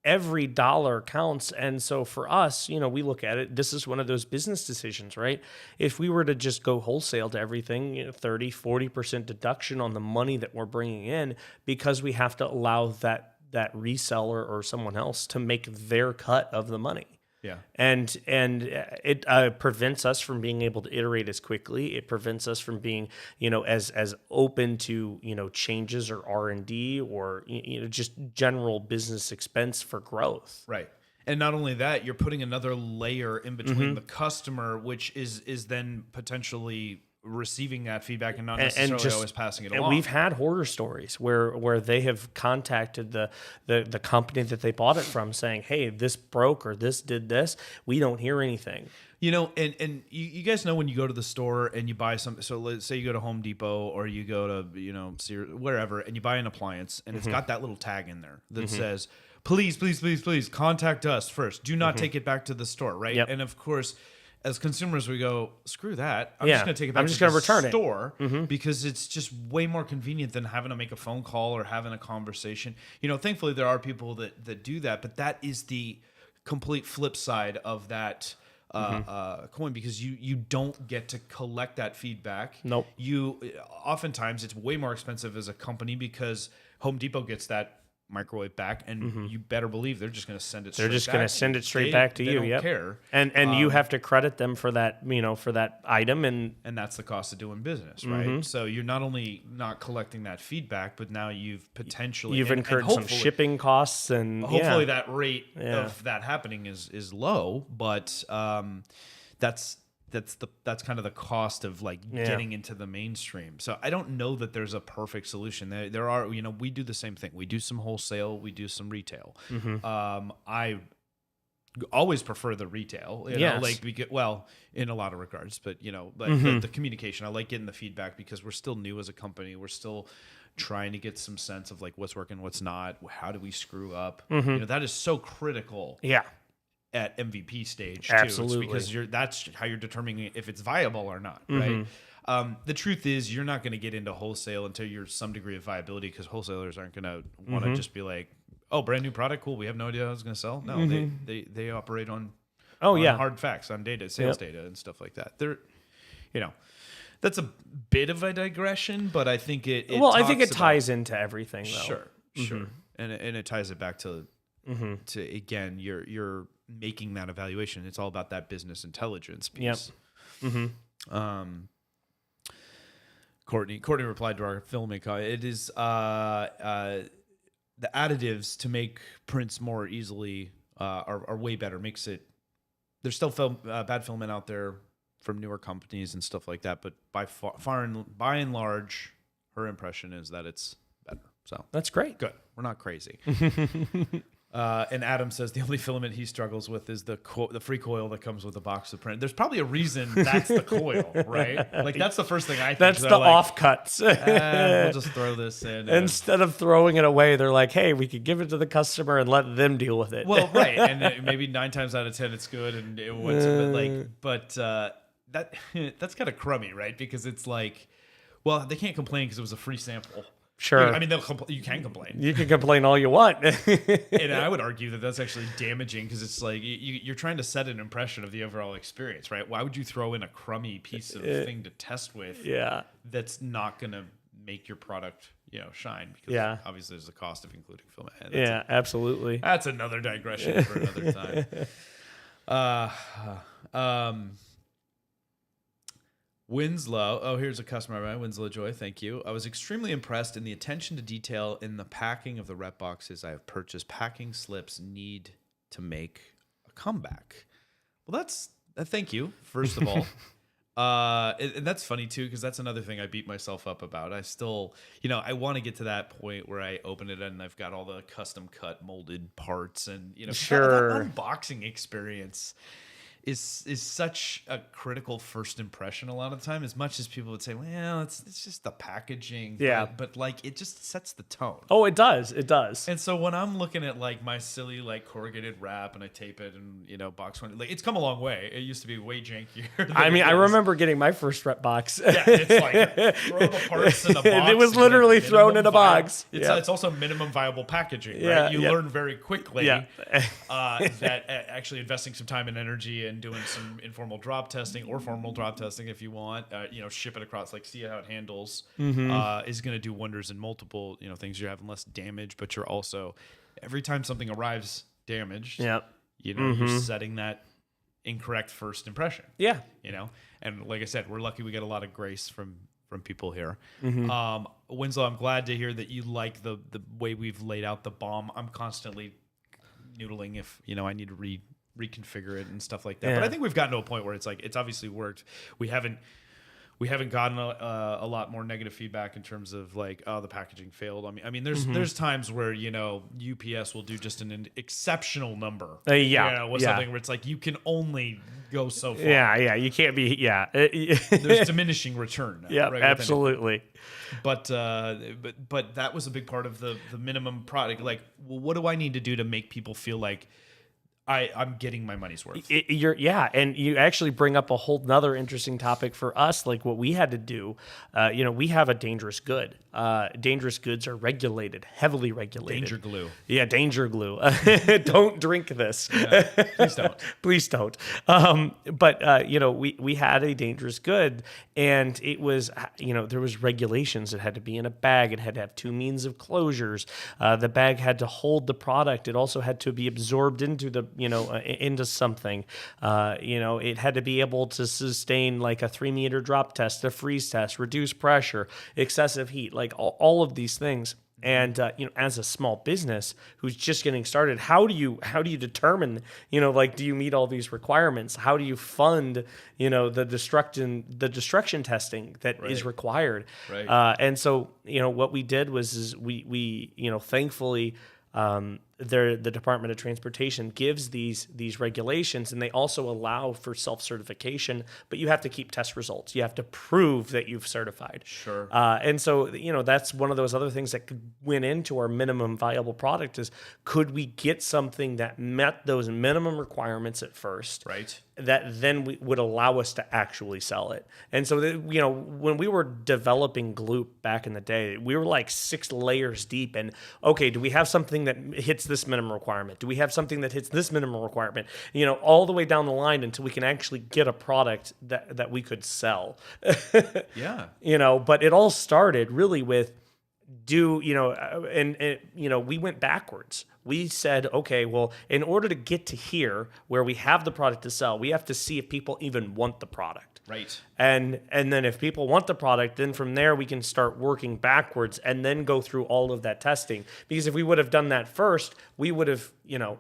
Speaker 2: every dollar counts. And so for us, we look at it, this is one of those business decisions, right? If we were to just go wholesale to everything, 30-40% deduction on the money that we're bringing in, because we have to allow that reseller or someone else to make their cut of the money.
Speaker 1: Yeah.
Speaker 2: And it prevents us from being able to iterate as quickly. It prevents us from being, as open to, changes or R&D or, just general business expense for growth.
Speaker 1: Right. And not only that, you're putting another layer in between the customer, which is then potentially receiving that feedback and not necessarily always passing it along.
Speaker 2: And we've had horror stories where they have contacted the company that they bought it from saying, hey, this broke or this did this. We don't hear anything.
Speaker 1: You know, and you guys know when you go to the store and you buy something. So let's say you go to Home Depot or you go to, you know, Sears, wherever, and you buy an appliance and it's got that little tag in there that says, please, please, please, please contact us first. Do not take it back to the store, right?
Speaker 2: Yep.
Speaker 1: And of course, as consumers, we go, screw that. I'm just going to take it back to
Speaker 2: gonna
Speaker 1: the
Speaker 2: return
Speaker 1: store because it's just way more convenient than having to make a phone call or having a conversation. You know, thankfully, there are people that do that, but that is the complete flip side of that coin, because you don't get to collect that feedback.
Speaker 2: Nope.
Speaker 1: Oftentimes it's way more expensive as a company because Home Depot gets that microwave back, and you better believe they're just going to send it.
Speaker 2: They're just going to send it straight back to you.
Speaker 1: They don't care,
Speaker 2: and you have to credit them for that, you know, for that item, and
Speaker 1: that's the cost of doing business, right? So you're not only not collecting that feedback, but now you've potentially
Speaker 2: incurred some shipping costs, and
Speaker 1: hopefully that rate of that happening is low, but that's kind of the cost of like getting into the mainstream. So I don't know that there's a perfect solution. There are, you know, we do the same thing. We do some wholesale, we do some retail. I always prefer the retail, you know, like in a lot of regards, but you know, but the communication, I like getting the feedback because we're still new as a company. We're still trying to get some sense of like what's working, what's not, how do we screw up? You know, that is so critical.
Speaker 2: Yeah.
Speaker 1: At MVP stage too.
Speaker 2: Absolutely.
Speaker 1: It's because that's how you're determining if it's viable or not, right? The truth is you're not going to get into wholesale until you're some degree of viability, because wholesalers aren't going to want to just be like, oh, brand new product, cool, we have no idea how it's going to sell. No, they operate on hard facts, on data, sales data and stuff like that. They're, you know, that's a bit of a digression, but I think I think it
Speaker 2: ties into everything though.
Speaker 1: Sure. And it ties it back to again, you're making that evaluation. It's all about that business intelligence piece. Courtney replied to our filming comment. It is the additives to make prints more easily are way better. Makes it, there's still bad filament out there from newer companies and stuff like that, but by and large, her impression is that it's better. So
Speaker 2: that's great.
Speaker 1: Good. We're not crazy. And Adam says the only filament he struggles with is the free coil that comes with the box of print. There's probably a reason that's the coil, right? Like that's the first thing I think.
Speaker 2: That's the offcuts.
Speaker 1: We'll just throw this in.
Speaker 2: Instead of throwing it away, they're like, hey, we could give it to the customer and let them deal with it.
Speaker 1: Well, right. And maybe 9 times out of 10 it's good, and that's kind of crummy, right? Because it's like, well, they can't complain because it was a free sample.
Speaker 2: Sure.
Speaker 1: I mean, you can complain.
Speaker 2: You can complain all you want.
Speaker 1: And I would argue that that's actually damaging, because it's like you're trying to set an impression of the overall experience, right? Why would you throw in a crummy piece of thing to test with that's not going to make your product, you know, shine? Because obviously there's the cost of including filament.
Speaker 2: Absolutely.
Speaker 1: That's another digression for another time. Winslow. Oh, here's a customer, right? Winslow Joy. Thank you. I was extremely impressed in the attention to detail in the packing of the rep boxes I have purchased. Packing slips need to make a comeback. Well, that's thank you, first of all. And that's funny too, because that's another thing I beat myself up about. I still, you know, I want to get to that point where I open it and I've got all the custom cut molded parts, and you know, that unboxing experience is such a critical first impression a lot of the time. As much as people would say, well, it's just the packaging. But like it just sets the tone.
Speaker 2: Oh, it does. It does.
Speaker 1: And so when I'm looking at like my silly like corrugated wrap and I tape it and, you know, box one, like it's come a long way. It used to be way jankier.
Speaker 2: I mean, I remember getting my first rep box.
Speaker 1: It's like throw the parts in a box.
Speaker 2: It was literally thrown in a box.
Speaker 1: It's also minimum viable packaging, right? You learn very quickly that actually investing some time and energy and doing some informal drop testing or formal drop testing if you want, you know, ship it across, like see how it handles, is going to do wonders in multiple, you know, things. You're having less damage, but you're also, every time something arrives damaged, you know, you're setting that incorrect first impression. You know, and like I said, we're lucky we get a lot of grace from people here. Winslow, I'm glad to hear that you like the way we've laid out the bomb. I'm constantly noodling if, you know, I need to reconfigure it and stuff like that. But I think we've gotten to a point where it's like, it's obviously worked. We we haven't gotten a lot more negative feedback in terms of like, oh, the packaging failed. I mean, there's times where UPS will do just an exceptional number. With something where it's like you can only go so far.
Speaker 2: You can't be.
Speaker 1: There's diminishing return.
Speaker 2: Yeah, right, absolutely.
Speaker 1: But that was a big part of the minimum product. Like, well, what do I need to do to make people feel like I'm getting my money's worth?
Speaker 2: And you actually bring up a whole nother interesting topic for us, like what we had to do. We have a dangerous good. Dangerous goods are regulated, heavily regulated.
Speaker 1: Danger glue.
Speaker 2: Yeah, danger glue. Don't drink this.
Speaker 1: Yeah, please don't.
Speaker 2: Please don't. But we had a dangerous good, and it was, there was regulations. It had to be in a bag. It had to have 2 means of closures. The bag had to hold the product. It also had to be absorbed into into something. It had to be able to sustain like a 3-meter drop test, a freeze test, reduce pressure, excessive heat, like all of these things. And as a small business who's just getting started, how do you determine, do you meet all these requirements? How do you fund, the destruction testing that is required?
Speaker 1: Right.
Speaker 2: And so, what we did was we thankfully, the Department of Transportation gives these regulations, and they also allow for self-certification, but you have to keep test results. You have to prove that you've certified.
Speaker 1: Sure.
Speaker 2: And so, that's one of those other things that went into our minimum viable product is, could we get something that met those minimum requirements at first?
Speaker 1: Right.
Speaker 2: That then would allow us to actually sell it. And so, when we were developing Gloop back in the day, we were like 6 layers deep. And okay, do we have something that hits this minimum requirement? Do we have something that hits this minimum requirement? All the way down the line until we can actually get a product that we could sell.
Speaker 1: Yeah.
Speaker 2: But it all started really with we went backwards. We said, okay, well, in order to get to here where we have the product to sell, we have to see if people even want the product.
Speaker 1: Right.
Speaker 2: And then if people want the product, then from there we can start working backwards and then go through all of that testing. Because if we would have done that first, we would have,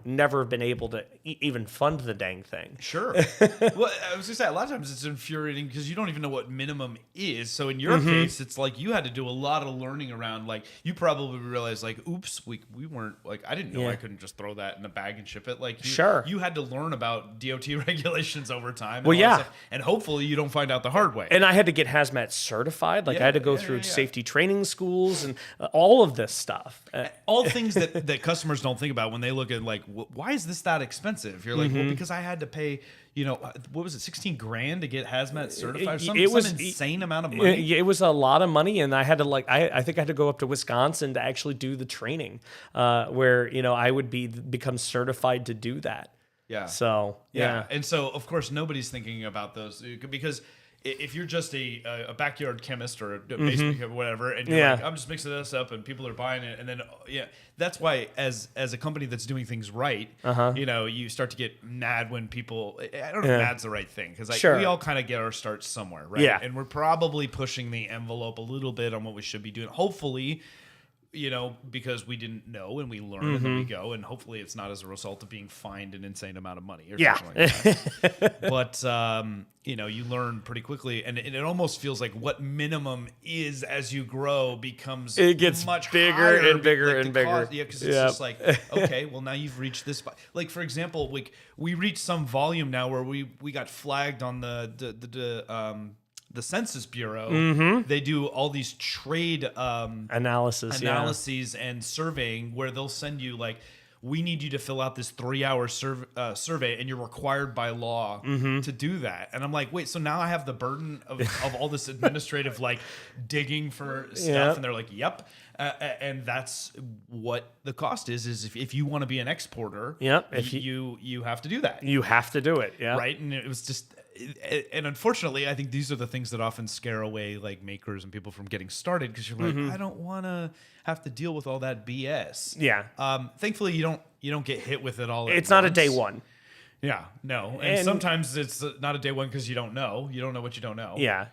Speaker 2: never been able to even fund the dang thing.
Speaker 1: Sure. Well, I was gonna say, a lot of times it's infuriating because you don't even know what minimum is. So in your case, it's like you had to do a lot of learning around. Like you probably realized, like, oops, we weren't, like, I didn't know I couldn't just throw that in a bag and ship it. Like, you had to learn about DOT regulations over time. And and hopefully you don't find out the hard way.
Speaker 2: And I had to get hazmat certified. Like I had to go through safety training schools and all of this stuff.
Speaker 1: All things that customers don't think about when they look at, like, why is this that expensive? You're like, well, because I had to pay, what was it, $16,000 to get hazmat certified? Some insane amount of money.
Speaker 2: It was a lot of money, and I had to I think I had to go up to Wisconsin to actually do the training, where I would become certified to do that.
Speaker 1: Yeah.
Speaker 2: So
Speaker 1: and so of course nobody's thinking about those because if you're just a backyard chemist or a basement or whatever, and you're like, I'm just mixing this up and people are buying it, and then that's why as a company that's doing things right, you start to get mad when people. I don't know if mad's the right thing because we all kind of get our start somewhere, right?
Speaker 2: Yeah.
Speaker 1: And we're probably pushing the envelope a little bit on what we should be doing. Hopefully. Because we didn't know and we learn and then we go, and hopefully it's not as a result of being fined an insane amount of money or something like that. But, you learn pretty quickly, and it almost feels like what minimum is as you grow becomes
Speaker 2: it gets
Speaker 1: much
Speaker 2: bigger and bigger
Speaker 1: like
Speaker 2: and bigger.
Speaker 1: Because it's just like, okay, well now you've reached this. Like for example, we reached some volume now where we got flagged on the Census Bureau. They do all these trade analyses and surveying where they'll send you like, we need you to fill out this 3-hour survey, and you're required by law to do that. And I'm like, wait, so now I have the burden of all this administrative like digging for stuff, and they're like, yep. And that's what the cost is if you want to be an exporter, you have to do that.
Speaker 2: You have to do it,
Speaker 1: right? And it was just. And unfortunately, I think these are the things that often scare away like makers and people from getting started because you're like, I don't want to have to deal with all that BS.
Speaker 2: Yeah.
Speaker 1: Thankfully, you don't get hit with it all.
Speaker 2: It's not a day one.
Speaker 1: Yeah. No. And sometimes it's not a day one because you don't know. You don't know what you don't know.
Speaker 2: Yeah.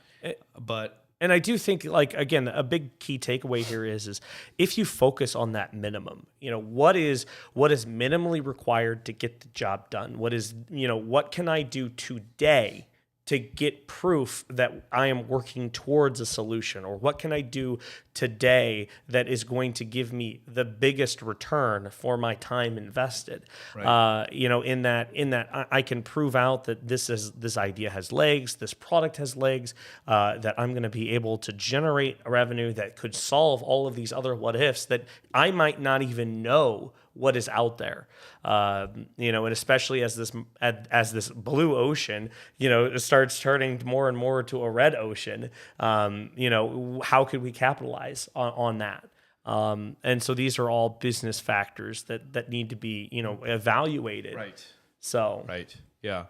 Speaker 2: And I do think, like, again, a big key takeaway here is if you focus on that minimum, what is minimally required to get the job done? What can I do today to get proof that I am working towards a solution, or what can I do today that is going to give me the biggest return for my time invested.
Speaker 1: Right.
Speaker 2: In that I can prove out that this idea has legs, this product has legs, that I'm going to be able to generate a revenue that could solve all of these other what ifs that I might not even know what is out there. And especially as this blue ocean, it starts turning more and more to a red ocean. How could we capitalize on that? And so these are all business factors that need to be, evaluated.
Speaker 1: Right.
Speaker 2: So.
Speaker 1: Right. Yeah.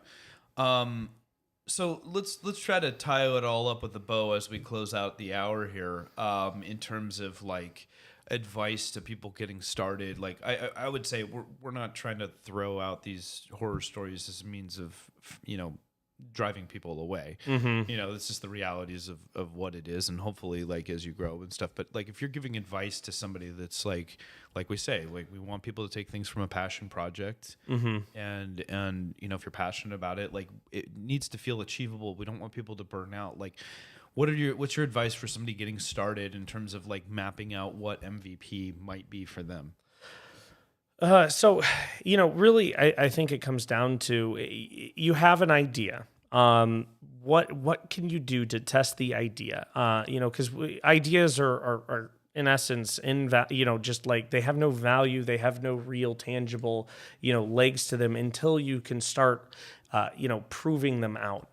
Speaker 1: So let's try to tie it all up with a bow as we close out the hour here. In terms of like advice to people getting started, like I would say we're not trying to throw out these horror stories as a means of driving people away.
Speaker 2: Mm-hmm.
Speaker 1: It's just the realities of what it is, and hopefully like as you grow and stuff. But like if you're giving advice to somebody that's like we say, like we want people to take things from a passion project,
Speaker 2: mm-hmm.
Speaker 1: and if you're passionate about it, like it needs to feel achievable. We don't want people to burn out. Like what's your advice for somebody getting started in terms of like mapping out what MVP might be for them?
Speaker 2: So, really, I think it comes down to you have an idea. What can you do to test the idea? Because ideas are in essence, just like they have no value, they have no real tangible, legs to them until you can start, proving them out.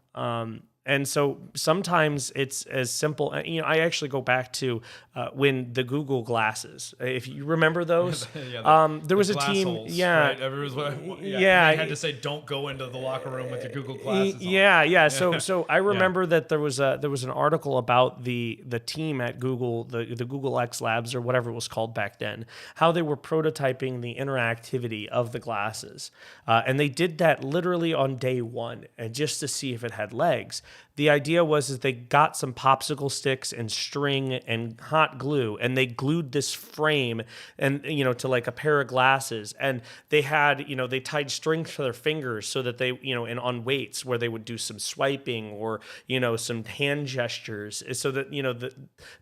Speaker 2: And so sometimes it's as simple. I actually go back to when the Google glasses. If you remember those, there was a team.
Speaker 1: Holes,
Speaker 2: Yeah,
Speaker 1: right? They had to say, "Don't go into the locker room with your Google glasses."
Speaker 2: Yeah. So I remember that there was an article about the team at Google, the Google X Labs or whatever it was called back then, how they were prototyping the interactivity of the glasses, and they did that literally on day one, and just to see if it had legs. The idea was that they got some popsicle sticks and string and hot glue, and they glued this frame and to like a pair of glasses, and they had they tied string to their fingers so that they and on weights where they would do some swiping or some hand gestures so that that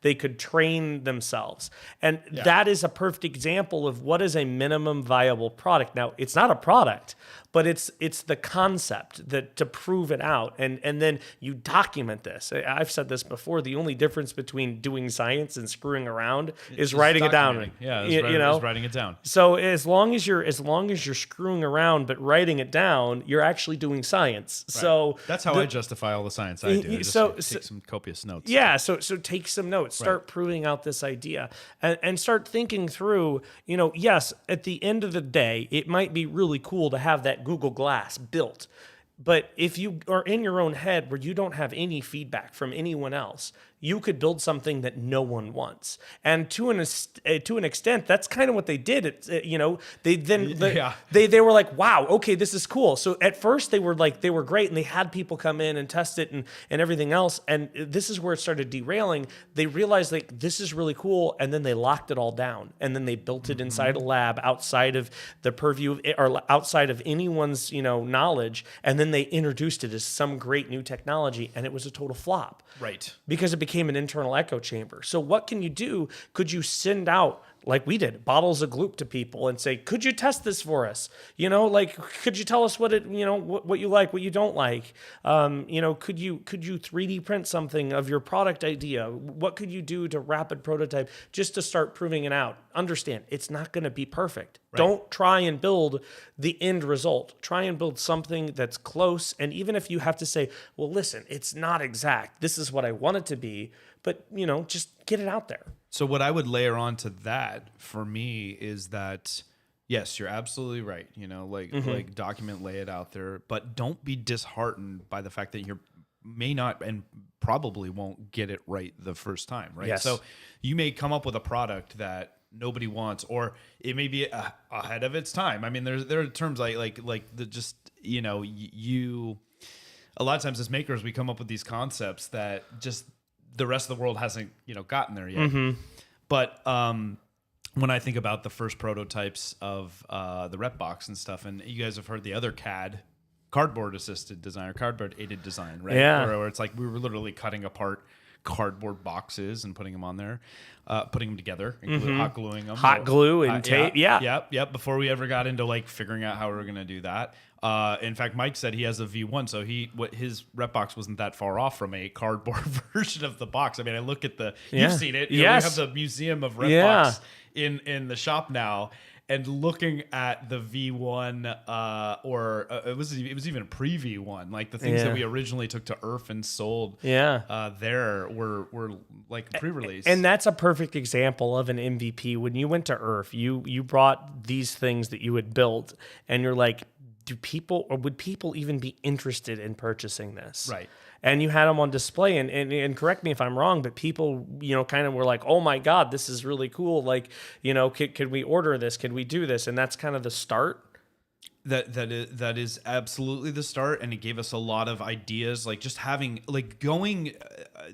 Speaker 2: they could train themselves. And that is a perfect example of what is a minimum viable product. Now, it's not a product, but it's the concept that to prove it out, and then you document this. I've said this before. The only difference between doing science and screwing around is writing it down.
Speaker 1: Yeah, it's writing it down.
Speaker 2: So as long as you're screwing around but writing it down, you're actually doing science. Right. So
Speaker 1: that's how I justify all the science I do. Take some copious notes.
Speaker 2: Yeah. So take some notes. Start proving out this idea, and start thinking through. Yes, at the end of the day, it might be really cool to have that Google Glass built. But if you are in your own head where you don't have any feedback from anyone else, you could build something that no one wants. And to an extent, that's kind of what they did. They were like, wow, okay, this is cool. So at first they were great, and they had people come in and test it and everything else. And this is where it started derailing. They realized like this is really cool, and then they locked it all down, and then they built it inside a lab outside of the purview or outside of anyone's knowledge, and then they introduced it as some great new technology, and it was a total flop.
Speaker 1: Right.
Speaker 2: Because it became an internal echo chamber. So what can you do? Could you send out, like we did, bottles of Gloop to people and say, could you test this for us? Could you tell us what it, what you like, what you don't like? Could you 3D print something of your product idea? What could you do to rapid prototype just to start proving it out? Understand, it's not going to be perfect. Right. Don't try and build the end result. Try and build something that's close. And even if you have to say, well, listen, it's not exact. This is what I want it to be. But, just get it out there.
Speaker 1: So what I would layer on to that for me is that, yes, you're absolutely right. Like document, lay it out there, but don't be disheartened by the fact that you may not and probably won't get it right the first time, right?
Speaker 2: Yes.
Speaker 1: So you may come up with a product that nobody wants, or it may be ahead of its time. I mean, there are terms like the just you. A lot of times as makers, we come up with these concepts that just the rest of the world hasn't gotten there yet.
Speaker 2: Mm-hmm.
Speaker 1: But when I think about the first prototypes of the Repbox and stuff, and you guys have heard the other CAD cardboard assisted design or cardboard aided design, right?
Speaker 2: Yeah.
Speaker 1: Where it's like we were literally cutting apart cardboard boxes and putting them on there, putting them together, and hot gluing them.
Speaker 2: Hot glue and tape.
Speaker 1: Yep. Before we ever got into like figuring out how we were going to do that. In fact, Mike said he has a V1, so his rep box wasn't that far off from a cardboard version of the box. I mean, I look at you've seen it. You know, we have the Museum of Rep Box in the shop now. And looking at the V1, it was even a pre-V1, like the things that we originally took to IRF and sold, there were like pre-release.
Speaker 2: And that's a perfect example of an MVP. When you went to IRF, you brought these things that you had built, and you're like, would people even be interested in purchasing this?
Speaker 1: Right.
Speaker 2: And you had them on display, and correct me if I'm wrong, but people, kind of were like, oh my God, this is really cool. Like, could we order this? Could we do this? And that's kind of the start.
Speaker 1: That is absolutely the start. And it gave us a lot of ideas, like just going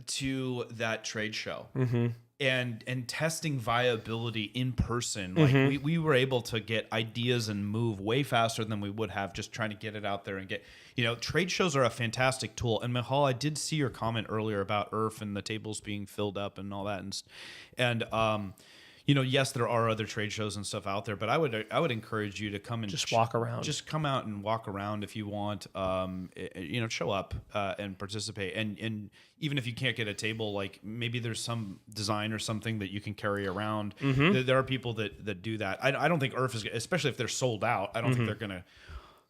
Speaker 1: to that trade show. Mm-hmm. And testing viability in person. Like we were able to get ideas and move way faster than we would have just trying to get it out there and get, trade shows are a fantastic tool. And Mayhall, I did see your comment earlier about IRF and the tables being filled up and all that. And yes, there are other trade shows and stuff out there, but I would encourage you to come and
Speaker 2: just walk around.
Speaker 1: Just come out and walk around if you want. Show up and participate. And even if you can't get a table, like maybe there's some design or something that you can carry around. Mm-hmm. There are people that do that. I don't think IRF is, especially if they're sold out. I don't think they're gonna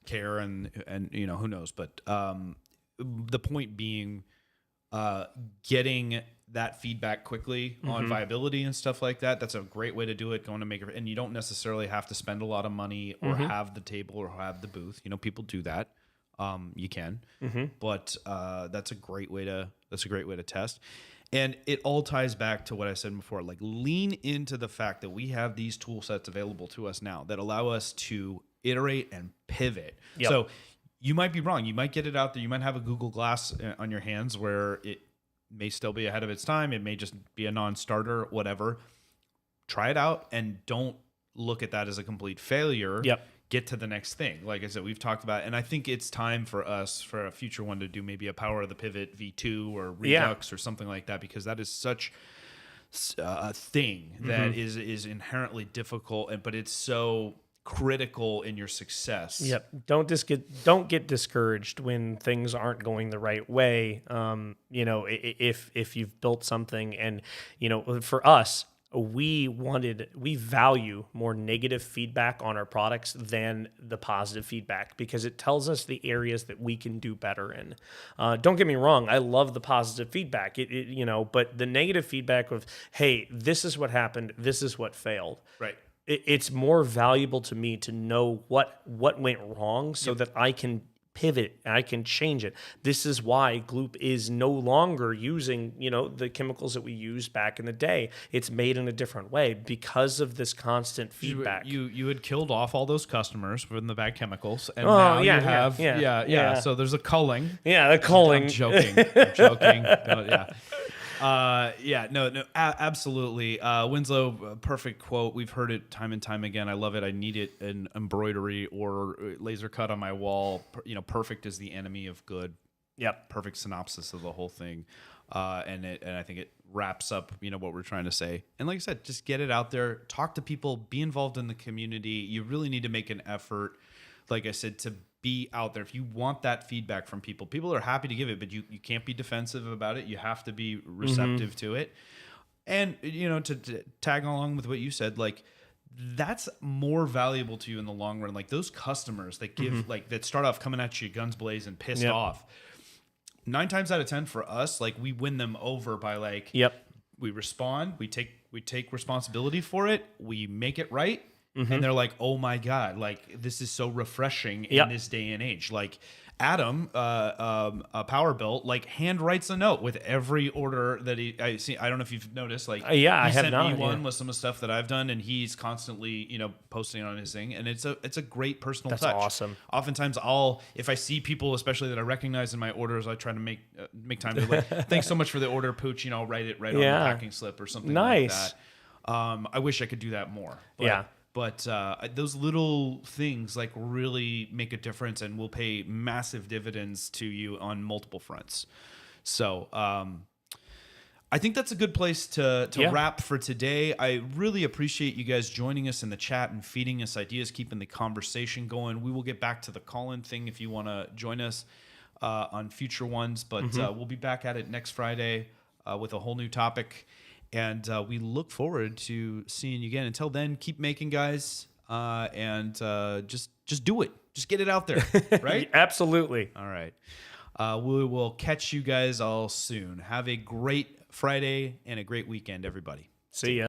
Speaker 1: care. And who knows? But the point being, getting that feedback quickly on viability and stuff like that. That's a great way to do it. Going to make it, and you don't necessarily have to spend a lot of money or have the table or have the booth. People do that. You can, but that's a great way to test. And it all ties back to what I said before. Like, lean into the fact that we have these tool sets available to us now that allow us to iterate and pivot. Yep. So you might be wrong. You might get it out there. You might have a Google Glass on your hands where it may still be ahead of its time. It may just be a non-starter, whatever. Try it out and don't look at that as a complete failure.
Speaker 2: Yep.
Speaker 1: Get to the next thing. Like I said, we've talked about, and I think it's time for us, for a future one, to do maybe a Power of the Pivot V2 or Redux or something like that, because that is such a thing that is inherently difficult, but it's so critical in your success.
Speaker 2: Yep. Don't get discouraged when things aren't going the right way. If you've built something, and for us, we value more negative feedback on our products than the positive feedback, because it tells us the areas that we can do better in. Don't get me wrong, I love the positive feedback. But the negative feedback of, hey, this is what happened, this is what failed.
Speaker 1: Right.
Speaker 2: It's more valuable to me to know what went wrong, so that I can pivot and I can change it. This is why Gloop is no longer using, the chemicals that we used back in the day. It's made in a different way because of this constant feedback.
Speaker 1: You had killed off all those customers from the bad chemicals, and now you have So there's a culling.
Speaker 2: Yeah, the culling.
Speaker 1: I'm joking. Absolutely. Winslow, perfect quote. We've heard it time and time again. I love it. I need it in embroidery or laser cut on my wall. Perfect is the enemy of good.
Speaker 2: Yep.
Speaker 1: Perfect synopsis of the whole thing. And I think it wraps up, what we're trying to say. And like I said, just get it out there, talk to people, be involved in the community. You really need to make an effort, like I said, to be out there. If you want that feedback from people are happy to give it, but you can't be defensive about it. You have to be receptive to it. And, to tag along with what you said, like, that's more valuable to you in the long run. Like, those customers that give, that start off coming at you guns blazing, pissed off, 9 times out of 10 for us, like, we win them over by we respond, we take responsibility for it, we make it right. And they're like, oh my God, like, this is so refreshing in this day and age. Like, Adam, Power Built, like, hand writes a note with every order that I see. I don't know if you've noticed, like,
Speaker 2: I have
Speaker 1: sent
Speaker 2: not,
Speaker 1: me one with some of the stuff that I've done, and he's constantly, posting on his thing, and it's a great personal touch.
Speaker 2: That's awesome.
Speaker 1: Oftentimes, if I see people, especially that I recognize in my orders, I try to make time to, like, thanks so much for the order, Pooch. Write it right on the packing slip or something like that. I wish I could do that more. But those little things like really make a difference and will pay massive dividends to you on multiple fronts. So I think that's a good place to wrap for today. I really appreciate you guys joining us in the chat and feeding us ideas, keeping the conversation going. We will get back to the call-in thing if you want to join us on future ones. But we'll be back at it next Friday with a whole new topic. And we look forward to seeing you again. Until then, keep making, guys, and just do it. Just get it out there, right?
Speaker 2: Absolutely.
Speaker 1: All right. We will catch you guys all soon. Have a great Friday and a great weekend, everybody.
Speaker 2: See ya.